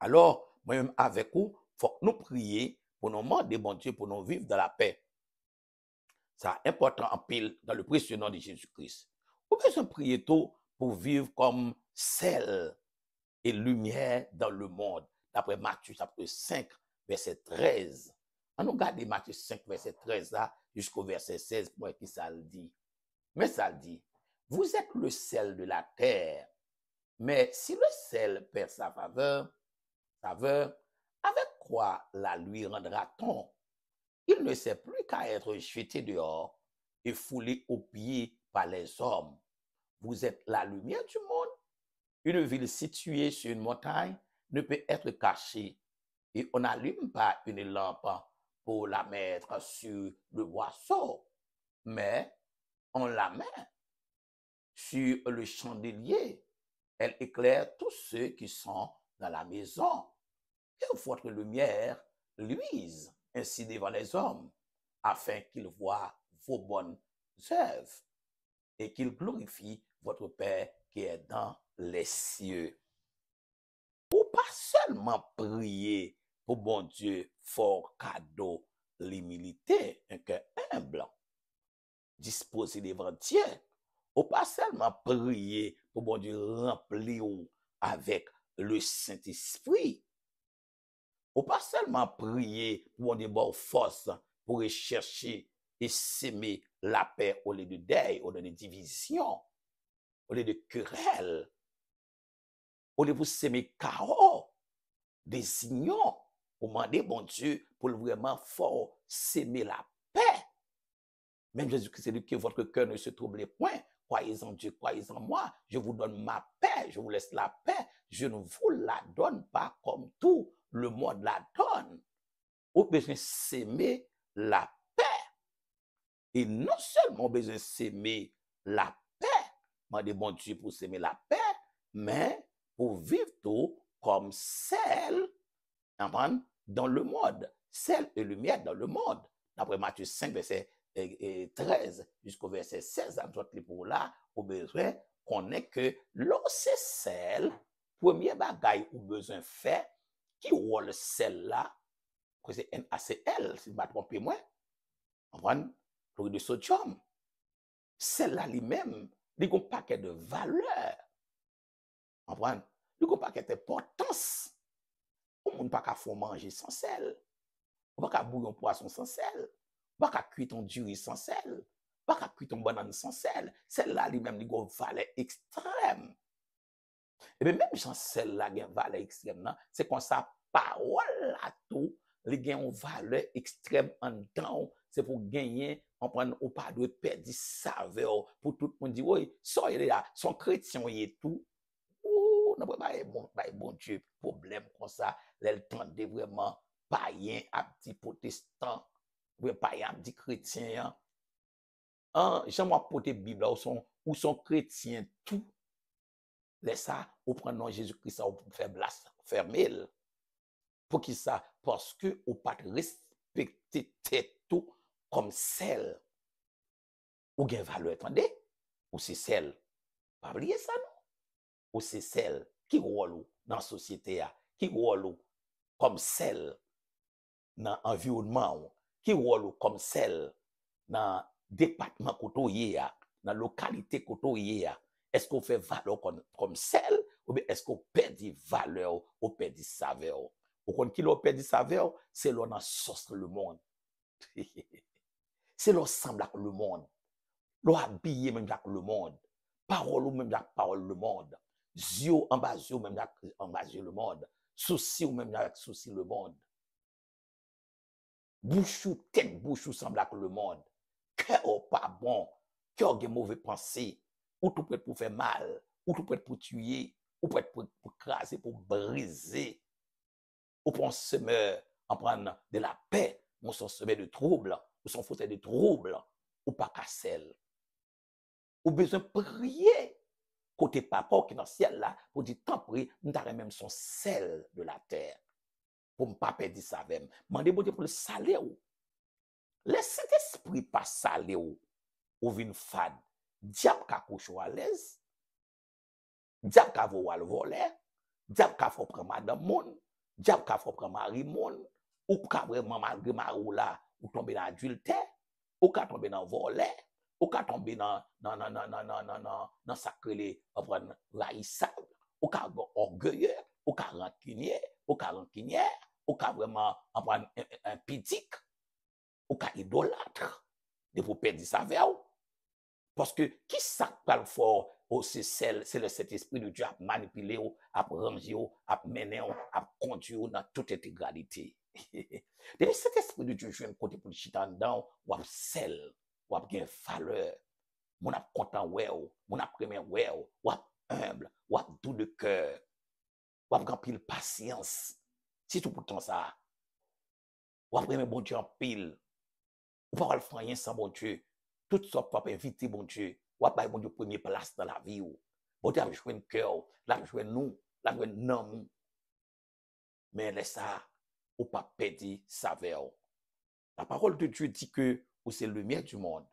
Alors, moi-même avec vous, il faut nous prier pour nous demander bon Dieu pour nous vivre dans la paix. C'est important en pile dans le précieux nom de Jésus-Christ. Vous besoin prier tout pour vivre comme sel et lumière dans le monde. D'après Matthieu chapitre 5, verset 13. On nous regarde Matthieu 5, verset 13 là, jusqu'au verset 16, pour qui ça le dit. Mais ça le dit, Vous êtes le sel de la terre. Mais si le sel perd sa saveur, avec quoi la lui rendra-t-on? Il ne sait plus qu'à être jeté dehors et foulé aux pieds par les hommes. Vous êtes la lumière du monde. Une ville située sur une montagne ne peut être cachée et on n'allume pas une lampe pour la mettre sur le boisseau, mais on la met sur le chandelier. Elle éclaire tous ceux qui sont dans la maison. Et votre lumière luise ainsi devant les hommes, afin qu'ils voient vos bonnes œuvres et qu'ils glorifient votre Père qui est dans les cieux. Ou pas seulement prier pour bon Dieu, fort cadeau, l'humilité, un cœur humble, disposé devant Dieu. Ou pas seulement prier pour bon Dieu, remplir avec le Saint-Esprit. Ou pas seulement prier pour bon Dieu, bonne force pour rechercher et s'aimer la paix au lieu de deuil, au lieu de division, au lieu de querelle, au lieu de s'aimer chaos, des unions, pour demander, bon Dieu, pour vraiment fort s'aimer la paix. Même Jésus-Christ dit que votre cœur ne se trouble point. Croyez en Dieu, croyez en moi. Je vous donne ma paix, je vous laisse la paix. Je ne vous la donne pas comme tout le monde la donne. Vous avez besoin de s'aimer la paix. Et non seulement besoin de s'aimer la paix, demandez bon Dieu pour s'aimer la paix, mais pour vivre tout comme celle dans le monde. Celle et lumière dans le monde. D'après Matthieu 5, verset 13 jusqu'au verset 16, pour là, au besoin qu'on ait que l'eau c'est celle, premier bagaille ou besoin fait, qui rôle celle-là, que c'est NaCl, si je ne me trompe moi, chlorure de sodium. Celle-là lui-même, il y a un paquet de valeurs. Il y a un paquet d'importance. On ne peut pas faire manger sans sel. On ne peut pas bouillir un poisson sans sel. On ne peut pas cuire ton du riz sans sel. On ne peut pas cuire ton banane sans sel. Celle-là lui-même, il y a une valeur extrême. Et bien, même sans celle-là, il y a une valeur extrême. C'est comme ça, parole à tout, il y a une valeur extrême en dedans. C'est pour gagner, on prend ou pas de perdre saveur pour tout le monde dire, oui, ça, il est là, son chrétien, il est tout. Ouh, non, bon Dieu, problème comme ça, l'entendait vraiment païen, à petit protestant, ou païen, à petit chrétien. J'aimerais porter Bible ou son chrétien tout. Laisse ça, ou prendre Jésus-Christ, ou faire blas, fermer. Pour qui ça? Parce que ou pas respecter tout comme celle. Ou gen valeur, attendez? Ou c'est celle. Pas oublier ça, non? Ou c'est celle qui rôle dans la société, qui rôle comme celle dans l'environnement, qui rôle comme celle dans le département côtoyé, dans la localité côtoyé. Est-ce qu'on fait valeur comme celle ou bien est-ce qu'on perd des valeurs ou perd des saveurs? Ou quand qui perd des saveurs, c'est l'on a sauce le monde. C'est l'on semble avec le monde. L'on habillé même avec le monde. Parole ou même avec parole le monde. Yeux en bas yeux même avec en bas yeux le monde. Souci ou même avec souci le monde. Bouchou, tête bouchou semble avec le monde. Cœur pas bon. Cœur de mauvais pensée. Ou tout prêt pour faire mal. Ou tout prêt pour tuer. Ou prêt pour craser, pour briser. Ou pour semer, en prendre de la paix. Ou son semer de troubles. Ou son fauteuil de troubles. Ou pas casser. Ou besoin de prier. Côté papa qui est dans le ciel là, pour dire, tant pis, nous avons même son sel de la terre. Pour ne pas perdre ça même. Mandez bon Dieu pour le saler ou. Laissez l'esprit pas saler ou vin fade. Diable ka couche à l'aise. Diable ka vo al voler. Diable ka faut prendre madame moun. Diable ka faut prendre mari moun. Ou ka vraiment malgré marou là, ou tomber dans adultère, ou ka tomber dans voler, ou ka tomber dans sacré prendre raïssable, ou ka orgueilleux, ou ka rancunier, ou ka rancunière, ou ka vraiment prendre un pitique, ou ka idolâtre, de vous perdre sa veille. Parce que qui ça parle fort? Oh, c'est le Saint-Esprit de Dieu à manipuler, à ranger, à mener, à conduire dans toute intégralité. Depuis cet esprit de Dieu, je viens côté pour le chita dedans, ou à sel, ou à bien valeur, mon ap content ou, mon ap premier ou à humble, ou à doux de cœur, ou à grand pile patience. C'est tout pourtant ça. Ou à premier bon Dieu en pile, ou pas le faire rien sans bon Dieu. Tout ça pour inviter bon Dieu, ou à bon Dieu premier place dans la vie. Bon Dieu a joué un cœur, l'a joué nous, l'a joué non. Mais laisse ça, ou pas perdre saveur. La parole de Dieu dit que vous c'est lumière du monde.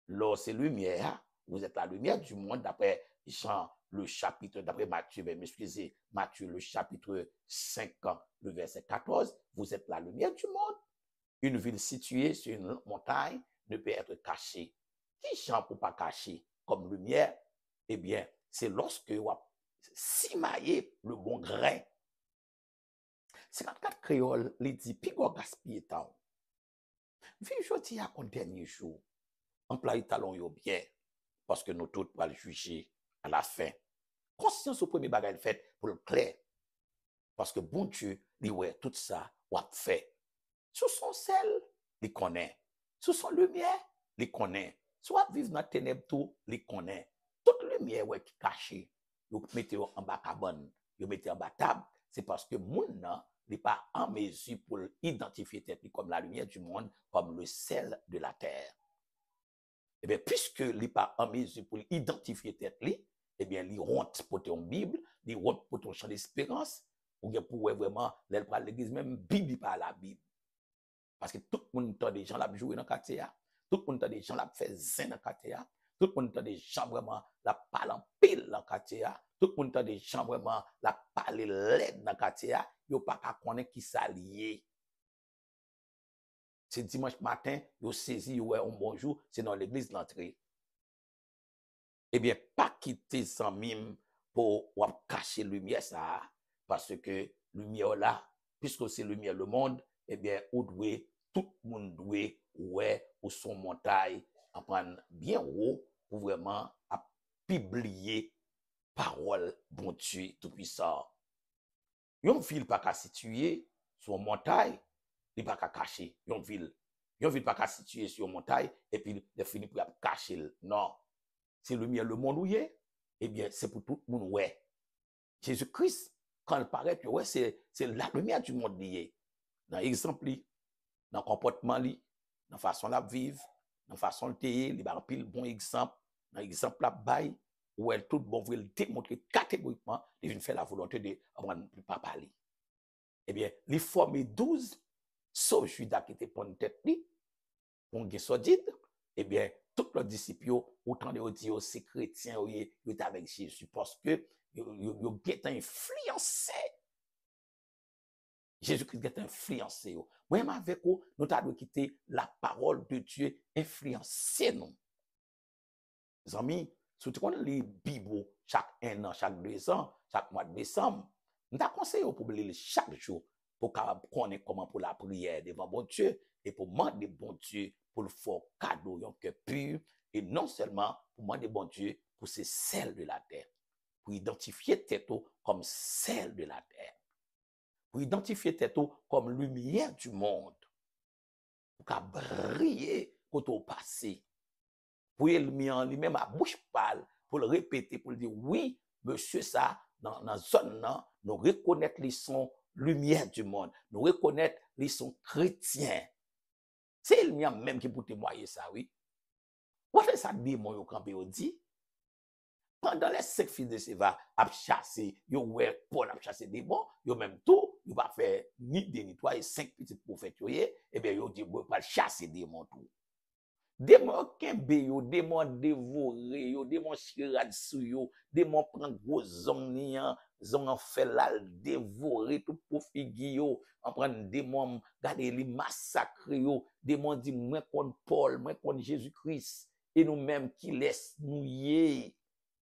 Lorsque c'est lumière, vous êtes la lumière du monde d'après Jean le chapitre, d'après Matthieu, m'excusez, Matthieu le chapitre 5, le verset 14, vous êtes la lumière du monde. Une ville située sur une montagne ne peut être cachée. Qui Jean pour pas cacher comme lumière? Eh bien, c'est lorsque vous simaillez le bon grain. 54 créoles, les dit, puis vous gaspillez temps. Vu aujourd'hui à un dernier jour, employé talon yo bien, parce que nous tous pour le juger à la fin. Conscience au premier bagage fait pour le clair. Parce que bon Dieu, lui ouais tout ça, ou a fait. Sous son sel, il connaît. Sous son lumière, il connaît. Soit vivre dans la ténèbre tout, il connaît. Toute lumière ouais qui cachée, vous mettez en bas cabane, vous mettez en bas table, c'est parce que moun nan n'est pas en mesure pour identifier tête comme la lumière du monde, comme le sel de la terre. Eh bien, puisque il n'est pas en mesure pour identifier tête, eh bien, il honte pour ton Bible, il honte pour ton champ d'espérance, ou bien pour vraiment, l'elle parle l'église, même Bible pas la Bible. Parce que tout le monde a des gens là jouer dans le quartier, tout le monde a des gens là fait zin dans le quartier, tout le monde a des gens vraiment là parler en pile dans le quartier, tout le monde a des gens vraiment là parler l'aide dans le quartier, il n'y a pas qu'à connaître qui s'allie. C'est dimanche matin, vous saisi, ouais, un bonjour, c'est dans l'église l'entrée. Eh bien, pas quitter sans mime pour cacher lumière ça, parce que lumière là, puisque c'est lumière le monde, eh bien, tout le monde doit, ouais, ou son montagne, en prendre bien haut pour vraiment publier parole bon Dieu tout puissant. Yon ville pas qu'à situer sur montagne, il pas qu'à cacher. Yon ville pas qu'à situer sur montagne et puis il finit pour cacher. Non. C'est lumière le monde où il est, eh bien, c'est pour tout le monde, ouais. Jésus-Christ, quand il paraît, ouais, c'est la lumière du monde lié. Dans l'exemple, dans le comportement, dans la façon de vivre, dans la façon de payer, il y a un bon exemple, dans l'exemple là, bail, où elle tout bon, vous le démontrer catégoriquement, il vient faire la volonté de ne pas parler. Eh bien, il forme 12, sauf Judas qui était pour une tête, pour une sordide, eh bien, tous les disciples, autant de dire c'est chrétien, ils sont avec Jésus parce que ils ont influencé. Jésus-Christ est influencé. Moi, avec vous, nous devons quitter la parole de Dieu influencer nous. Les amis, surtout quand les Bibles, chaque 1 an, chaque 2 ans, chaque mois de décembre, nous avons conseillé pour lire chaque jour pour connaître comment pour la prière devant bon Dieu et pour demander bon Dieu pour le faire cadeau, un cœur pur, et non seulement pour demander bon Dieu pour ces sel de la terre, pour identifier Této comme sel de la terre, pour identifier Této comme lumière du monde, pour briller quand au passé, pour lui-même à bouche pâle, pour le répéter, pour le dire oui, monsieur, ça, dans la zone, nous reconnaître les sons lumière du monde, nous reconnaître les sons chrétiens. C'est lui-même même qui peut témoigner ça, oui. What est ça démon yo campé au dit? Pendant les 5 fils de Séva a chassé, yo ouais Paul a chassé démon, yo même tout, yo va faire ni de nettoyer 5 petits prophètes yo, et bien yo dit bon pas chasser démon tout. Démon kembe yo, démon dévoré yo, démon chirade sou yo, démon prend gros zong nian, zong en fait là dévorer tout pour figi yo, en prend démon garder li massacre yo, démon dit moi contre Paul, moi contre Jésus-Christ et nous-mêmes qui laisse nous yé,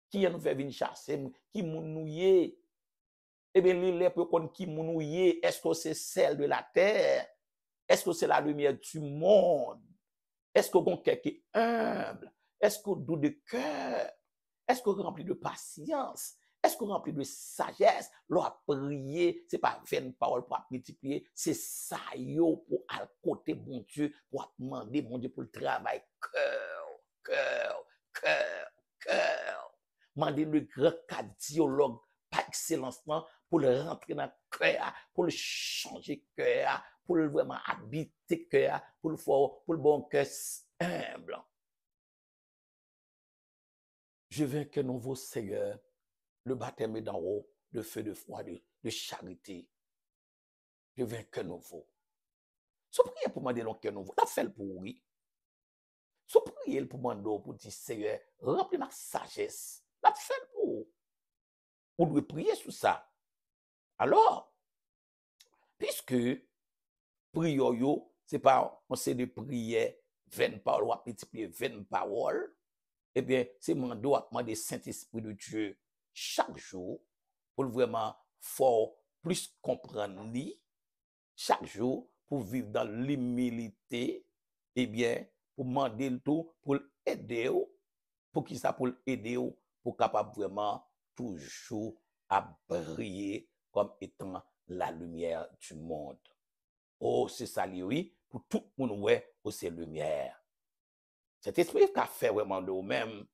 qui nous fait venir chasser, qui nous yé. Eh bien les pour contre qui nous yé, est-ce que c'est celle de la terre? Est-ce que c'est la lumière du monde? Est-ce que vous quelqu'un humble? Est-ce qu'on doux de cœur? Est-ce qu'on rempli de patience? Est-ce qu'on rempli de sagesse? L'on prier, c'est pas vaine parole pour multiplier, c'est ça yo pour à côté bon Dieu, pour demander mon Dieu pour le travail cœur, cœur, cœur, cœur. Demander le grand cardiologue par excellence pour le rentrer dans le cœur, pour le changer cœur, pour le vraiment habiter cœur, pour le faire, pour le bon cœur humble. Je veux que nouveau Seigneur, le baptême d'en haut, de feu, de foi, de charité. Je veux que nouveau. Si vous priez pour demander l'on cœur nouveau, la fait pour oui. Si vous priez pour demander pour dire Seigneur, remplis ma sagesse, la fait pour. Vous devez prier sur ça. Alors, puisque prière yo, c'est pas on sait de prière 20 paroles, ou multiplier 20 paroles, eh bien, c'est mon doigt à demander Saint-Esprit de Dieu chaque jour pour vraiment fort plus comprendre lui, chaque jour pour vivre dans l'humilité, eh bien, pour demander le tout, pour aider, pour qui ça, pour aider, pour capable vraiment toujours à briller comme étant la lumière du monde. Oh, c'est ça, oui, pour tout le monde, ouais, c'est lumière. Cet esprit qui a fait vraiment de vous-même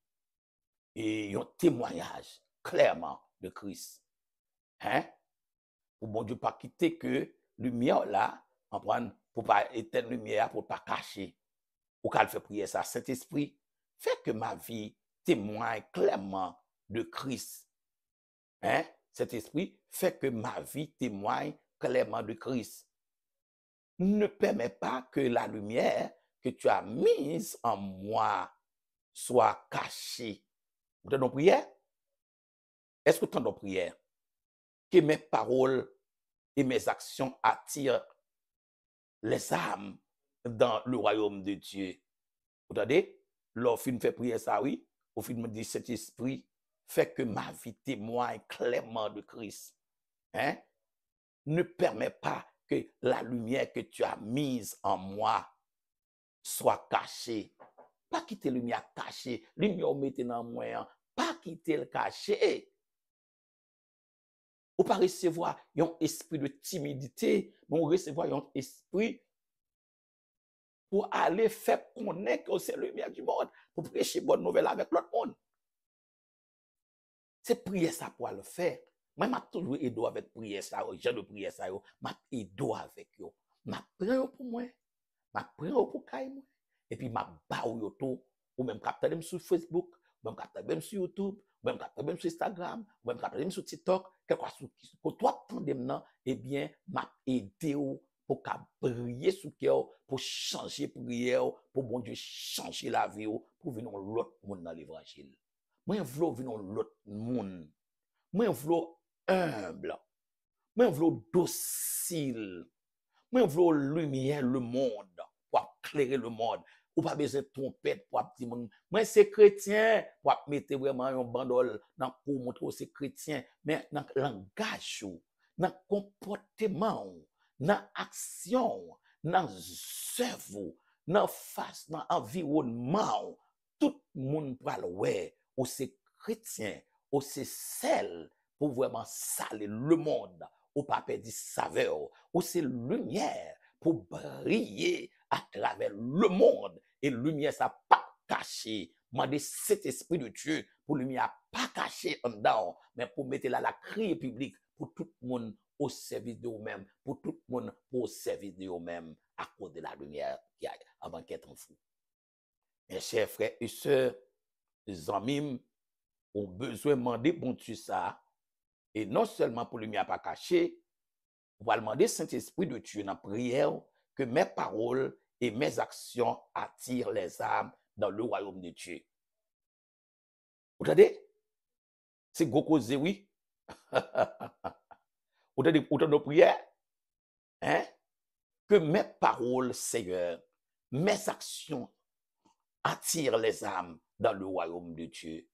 et un témoignage clairement de Christ. Hein? Pour bon Dieu pas quitter que lumière là, en prendre pour pas éteindre lumière, pour pas cacher. Ou qu'elle fait prier ça, Saint-Esprit, fait que ma vie témoigne clairement de Christ. Hein? Cet esprit fait que ma vie témoigne clairement de Christ. Ne permets pas que la lumière que tu as mise en moi soit cachée. Vous avez nos prières? Est-ce que tu as nos prières? Que mes paroles et mes actions attirent les âmes dans le royaume de Dieu. Vous entendez? Lorsqu'il fait prier ça, oui, au fin me dit cet esprit fait que ma vie témoigne clairement de Christ. Hein? Ne permets pas que la lumière que tu as mise en moi soit cachée. Pas quitter la lumière cachée. Lumière mettez dans moi, pas quitter le caché. Ou pas recevoir un esprit de timidité, mais on recevoir un esprit pour aller faire connaître que c'est la lumière du monde, pour prêcher bonne nouvelle avec l'autre monde. C'est prier ça pour le faire. Moi, je toujours aidé avec prière ça, j'ai de prière ça, je aidé avec eux. Je prends pour moi, je prends pour moi, et puis je baou tout, ou même capter sur Facebook, ou même capter sur YouTube, ou même capter sur Instagram, ou même capter sur TikTok, quelque chose pour toi attendre maintenant, eh bien, m'a aidé pour briller sur cœur, pour changer prière, pour bon Dieu changer la vie, pour venir l'autre monde dans l'évangile. Moi, je veux venir l'autre monde. Moi, je veux humble. Moi, je veux docile. Moi, je veux lumière le monde, pour éclairer le monde. Ou pas besoin de trompette pour dire, moi, c'est chrétien, pour mettre vraiment un bandol pour montrer que c'est chrétien, mais dans le langage, dans le comportement, dans l'action, dans l'œuvre, dans face, dans l'environnement, tout le monde parle, ouais, ou c'est chrétien, ou c'est celle pour vraiment saler le monde, ou pas perdre saveur, ou c'est lumière pour briller à travers le monde. Et lumière, ça pas caché. Mandez cet esprit de Dieu pour lumière pas caché en dedans, mais pour mettre là la criée publique pour tout le monde au service de vous-même, pour tout le monde au service de vous-même, à cause de la lumière qui a avant qu'être en fou. Mes chers frères et sœurs, les amis ont besoin de demander bon Dieu ça, et non seulement pour lumière pas caché, on va demander Saint-Esprit de Dieu dans la prière que mes paroles et mes actions attirent les âmes dans le royaume de Dieu. Vous entendez? C'est gros causé, oui. Vous entendez nos prières? Hein? Que mes paroles, Seigneur, mes actions attirent les âmes dans le royaume de Dieu.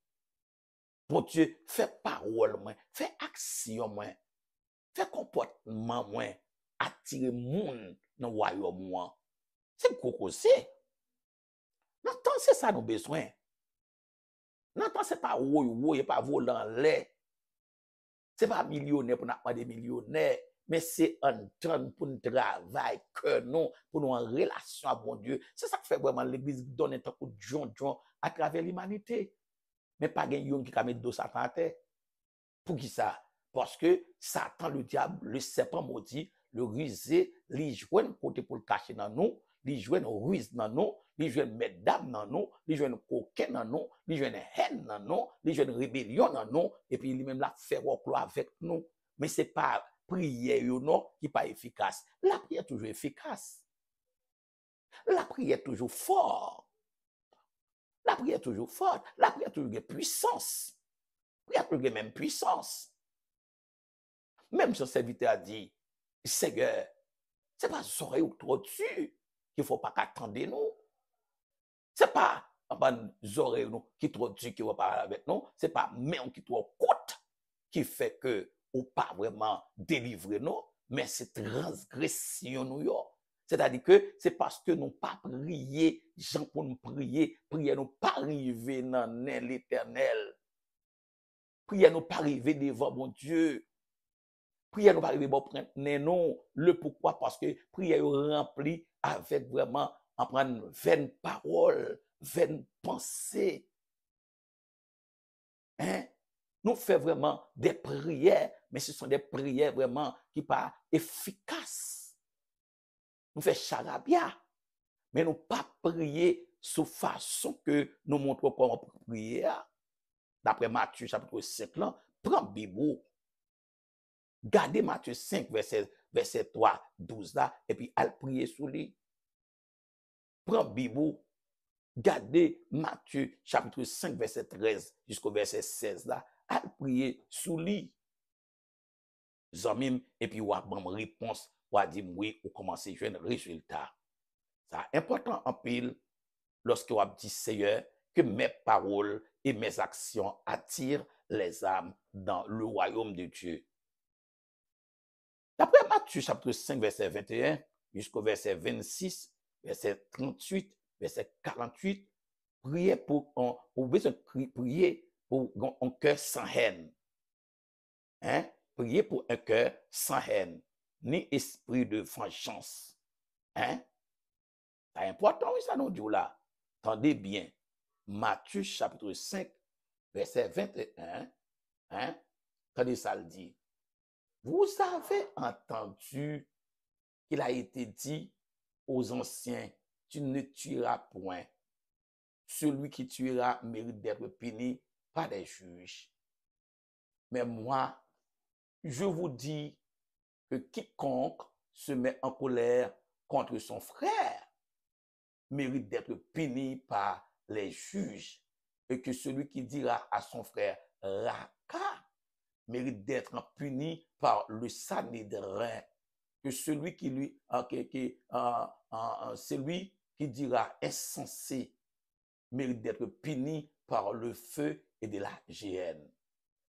Bon Dieu, fais parole, moi, fais action, moi, fais comportement, moi, attirer monde dans le royaume, moi. C'est gros causé. Non, c'est ça nos besoins. Non, c'est pas woy, pas volant lait. C'est pas millionnaire pour nous pas des millionnaires, mais c'est un temps pour nous travailler que nous, pour nous en relation avec bon Dieu. C'est ça qui fait vraiment l'église donne un temps pour John à travers l'humanité. Mais pas quelqu'un qui a mis dos Satan à terre. Pour qui ça? Parce que Satan, le diable, le serpent maudit, le rusé, il joue un côté pour le cacher dans nous, il joue une ruse dans nous, il joue une mesdames dans nous, il joue une coquin dans nous, il joue une haine dans nous, il joue une rébellion dans nous, et puis lui-même la fait reclore avec nous. Mais c'est pas prière non qui pas efficace. La prière est toujours efficace. La prière est toujours forte. La prière est toujours forte. La prière a toujours de puissance. La prière a toujours même puissance. Même son serviteur a dit, Seigneur, c'est pas oreilles ou trop dessus qu'il faut pas qu'attendre nous. C'est pas oreilles nous qui trop dessus qui va parler avec nous. C'est pas main qui trop courte qui fait que ou pas vraiment délivrer nous, mais c'est transgression nous yo. C'est-à-dire que c'est parce que nous pas prier, gens pour nous prier, prier nous pas arriver dans l'éternel. Prier nous pas arriver devant mon Dieu. Prière nous pas arriver bon prendre non le pourquoi parce que prière remplie avec vraiment en prendre vaine parole, vaine pensée. Hein? Nous faisons vraiment des prières, mais ce sont des prières vraiment qui pas efficaces. Nous faisons charabia, mais nous pas prier sous façon que nous montrons comment prier. D'après Matthieu chapitre 5 là, prends Bible. Gardez Matthieu 5, verset 3, 12 là, et puis allez prier sous lui. Prends Bible, gardez Matthieu chapitre 5, verset 13 jusqu'au verset 16 là, allez prier sous lui. Zamim, et puis ou a bon réponse, ou a dit oui, ou commencer à jouer un résultat. Ça important en pile, lorsque vous dit Seigneur, que mes paroles et mes actions attirent les âmes dans le royaume de Dieu. D'après Matthieu chapitre 5, verset 21 jusqu'au verset 26, verset 38, verset 48, priez pour prier pour un cœur sans haine. Hein? Priez pour un cœur sans haine, ni esprit de vengeance. Hein? C'est important, oui, ça nous dit là. Tendez bien. Matthieu chapitre 5, verset 21. Hein? Tendez ça le dit. Vous avez entendu qu'il a été dit aux anciens, tu ne tueras point. Celui qui tuera mérite d'être puni par des juges. Mais moi, je vous dis que quiconque se met en colère contre son frère mérite d'être puni par les juges. Et que celui qui dira à son frère Raka mérite d'être puni par le Sanhédrin. Que celui qui lui, celui qui dira insensé mérite d'être puni par le feu et de la géhenne.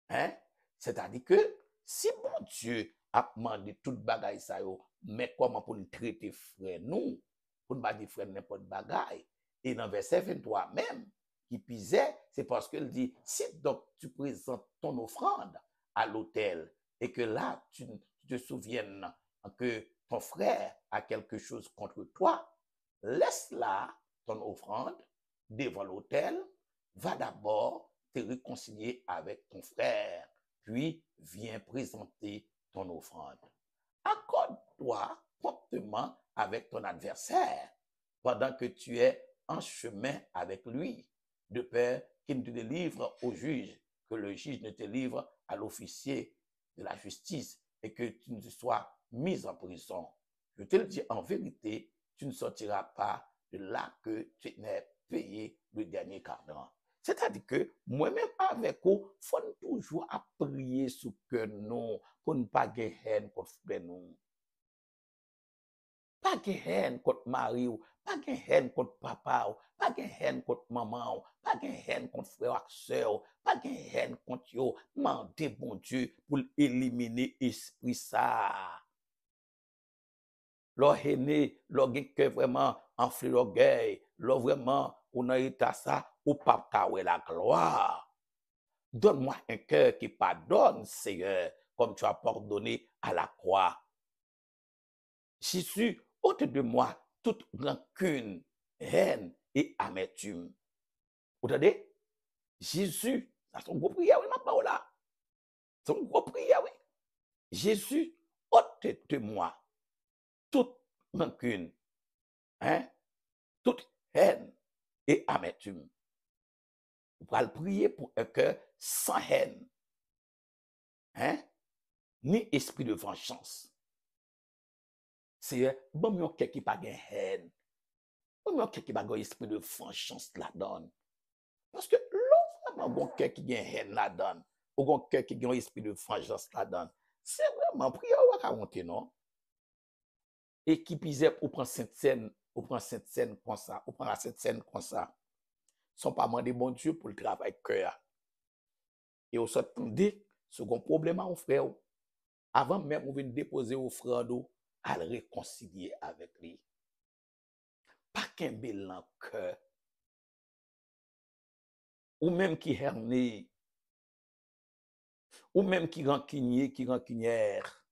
Hein? C'est-à-dire que si mon Dieu a demandé toute bagaille ça yo, mais comment pour nous traiter frère nous, pour ne pas dire frère n'importe bagaille. Et dans verset 23 même, qui pisait, c'est parce qu'il dit, si donc tu présentes ton offrande à l'autel et que là, tu te souviennes que ton frère a quelque chose contre toi, laisse là ton offrande devant l'autel, va d'abord te réconcilier avec ton frère, puis viens présenter ton offrande. Accorde-toi promptement avec ton adversaire pendant que tu es en chemin avec lui, de peur qu'il ne te délivre au juge, que le juge ne te livre à l'officier de la justice et que tu ne sois mis en prison. Je te le dis en vérité, tu ne sortiras pas de là que tu n'aies payé le dernier quart. C'est-à-dire que moi-même avec vous, il faut toujours prier sur que nous, pour ne pas gagner haine contre nous. Pas gagner haine contre mari, pas gagner haine contre papa, pas gagner haine contre maman, pas gagner haine contre frère ou soeur, pas gagner haine contre yo. Mandez bon Dieu pour éliminer l'esprit ça. L'or aîné, l'or que vraiment enflé l'orgueil, l'or vraiment on a état ça, ou pas taouer la gloire. Donne-moi un cœur qui pardonne, Seigneur, comme tu as pardonné à la croix. Jésus, ôte de moi toute rancune, haine et amertume. Vous entendez? Jésus, ça son gros prière, oui, ma parole là. Son gros prière, oui. Jésus, ôte de moi toute rancune, hein, toute haine et amertume. Vous pouvez prier pour un cœur sans haine, hein, ni esprit de vengeance. C'est bon, mais quelqu'un qui n'a pas de haine. Bon, mais quelqu'un qui n'a pas d'esprit de vengeance là-dedans. Parce que l'autre, bon, quelqu'un qui a haine là-dedans, ou quelqu'un qui a un esprit de vengeance là-dedans, c'est vraiment prière ou à monter, non? Et qui pisait pour prendre cette scène, comme ça, ou prendre cette scène comme ça. Sont pas demandé bon Dieu pour le travail cœur. Et on s'attendait, second problème à un frère, avant même on vient déposer au frère à le réconcilier avec lui. Pas qu'un bel en cœur. Ou même qui herné, ou même qui rancunier, qui rancunière,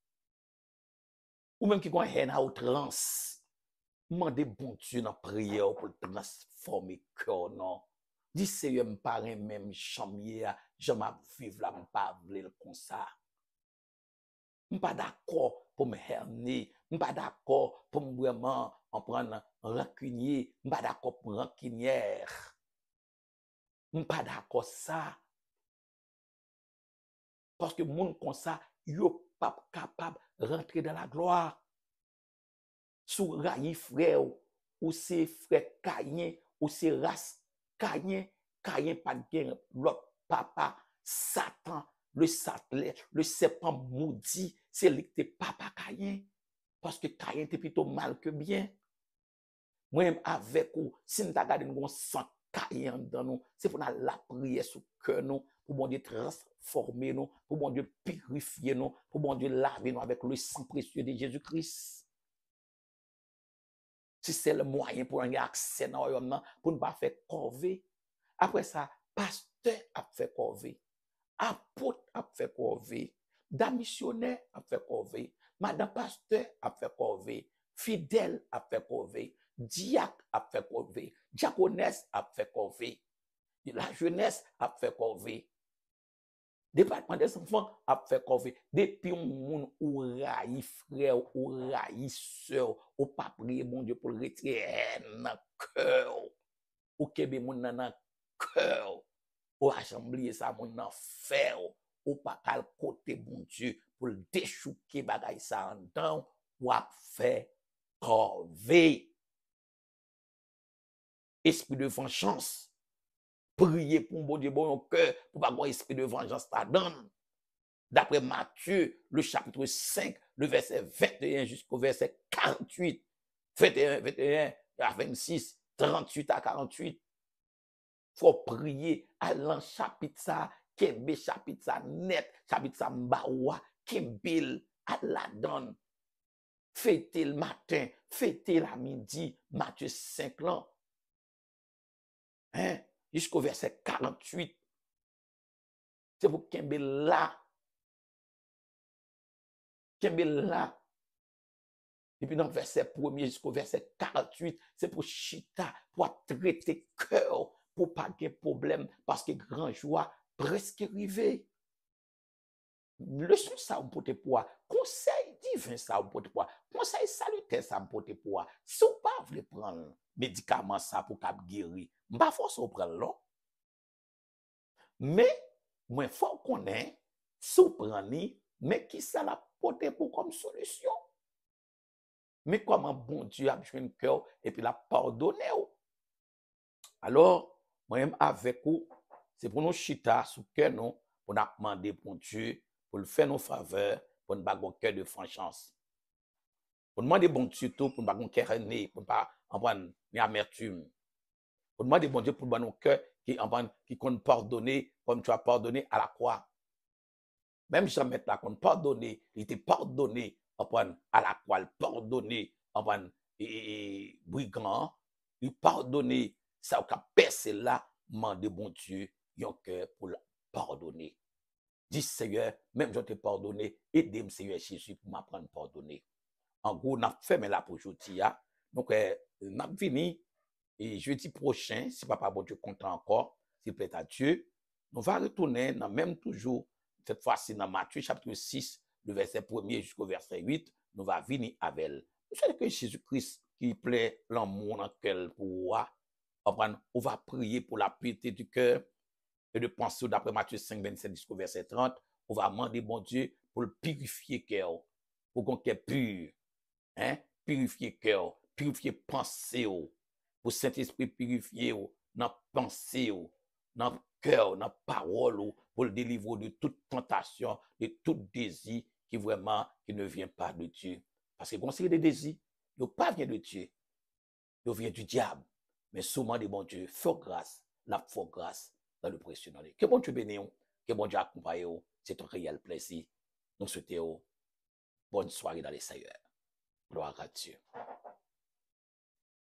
ou même qui a haine à outrance. Mandez bon Dieu dans la prière pour transformer le cœur, non. Dis Seigneur, me paraît même chamier, je m'en vivre là, me pas vle comme ça. Je suis pas d'accord pour me herner, je suis pas d'accord pour me vraiment en prendre rancunier, je suis pas d'accord pour rancunière. Je suis pas d'accord ça. Parce que monde comme ça, yo pas capable de rentrer dans la gloire. Sous rayi frère ou c'est frère Caïn ou c'est race Caïn pas de l'autre papa Satan le serpent maudit c'est lui qui papa Caïn parce que Caïn était plutôt mal que bien. Moi-même avec vous, si nous regardons sang Caïn dans nous, c'est pour la prière sur cœur nous, pour bon Dieu transformer nous, pour bon Dieu purifier nous, pour bon Dieu laver nous avec le sang précieux de Jésus-Christ. Si c'est le moyen pour un accès dans le royaume, pour ne pas faire corvée. Après ça, pasteur a fait corvée. Apôtre a fait corvée. Dame missionnaire a fait corvée. Madame pasteur a fait corvée. Fidèle a fait corvée. Diacre a fait corvée. Diaconesse a fait corvée. La jeunesse a fait corvée. Département des enfants a fait corvée. Depuis un monde ou raï frère ou raï sœur ou pas prier mon Dieu pour le retirer dans cœur ou kebe moun nan cœur ou assemblée ça moun nan faire ou pas kal côté bon Dieu pour le déchouquer bagay ça en temps ou a fait corvée. Esprit de vengeance. Prier pour bon Dieu, bon cœur, pour pas avoir esprit de vengeance là-dedans. D'après Matthieu, le chapitre 5, le verset 21 jusqu'au verset 48, 21 à 26, 38 à 48. Faut prier à l'an chapitre ça, kembe chapitre ça net, chapitre ça mbawa, kembel à la donne. Fêtez le matin, fêtez la midi, Matthieu 5 là. Hein? Jusqu'au verset 48. C'est pour kembel là. Kembel là. Et puis dans le verset 1er jusqu'au verset 48, c'est pour chita, pour traiter cœur, pour pas de problème, parce que grand joie presque arrivé. Leçon ça on porte pour conseil divin ça on porte pour conseil salutaire ça on porte pour si on pas veut prendre médicament ça pour cap guérir pas force prendre non mais moi faut connaître si on prend mais qui ça la porter pour comme solution. Mais comment bon Dieu a joué un cœur et puis l'a pardonné. Alors, moi-même avec vous, c'est pour nous chita sous cœur nous, pour nous demander pour Dieu, pour le faire nos faveurs, pour nous avoir un cœur de franchise. Pour nous demander bon Dieu tout, pour nous avoir un cœur né, pour ne pas avoir une amertume. Pour nous demander bon Dieu pour nous avoir un cœur qui compte pardonner comme tu as pardonné à la croix. Même si mettre là qu'on pardonné, il était pardonné à la croix, pardonné brigand, il pardonné ça qui a percé là, Mandez bon Dieu, yon cœur pour pardonner. Dis Seigneur, même je te pardonné, aidez-moi Seigneur Jésus pour m'apprendre à pardonner. En gros, on a fait là pour aujourd'hui. Donc, on a fini. Et jeudi prochain, si papa bon Dieu content encore, s'il plaît à Dieu, nous va retourner dans même toujours, cette fois-ci dans Matthieu chapitre 6, le verset 1er jusqu'au verset 8, nous va venir avec elle. Vous savez que Jésus-Christ qui plaît l'amour dans quel pouvoir, on va prier pour la piété du cœur et de penser d'après Matthieu 5, 27 jusqu'au verset 30, on va demander bon Dieu pour le purifier cœur, pour qu'on cœur pur, hein, purifier cœur, purifier pensée, pour Saint-Esprit purifier dans pensée, dans cœur, dans parole, pour le délivrer de toute tentation, de tout désir qui vraiment qui ne vient pas de Dieu. Parce que quand c'est des désirs, ne pas vient de Dieu, ils viennent du diable. Mais souvent de bon Dieu, fais grâce, la fais grâce dans le précieux nom. Que bon Dieu bénisse, que bon Dieu accompagne, c'est un réel plaisir. Nous souhaitons bonne soirée dans les Seigneurs. Gloire à Dieu.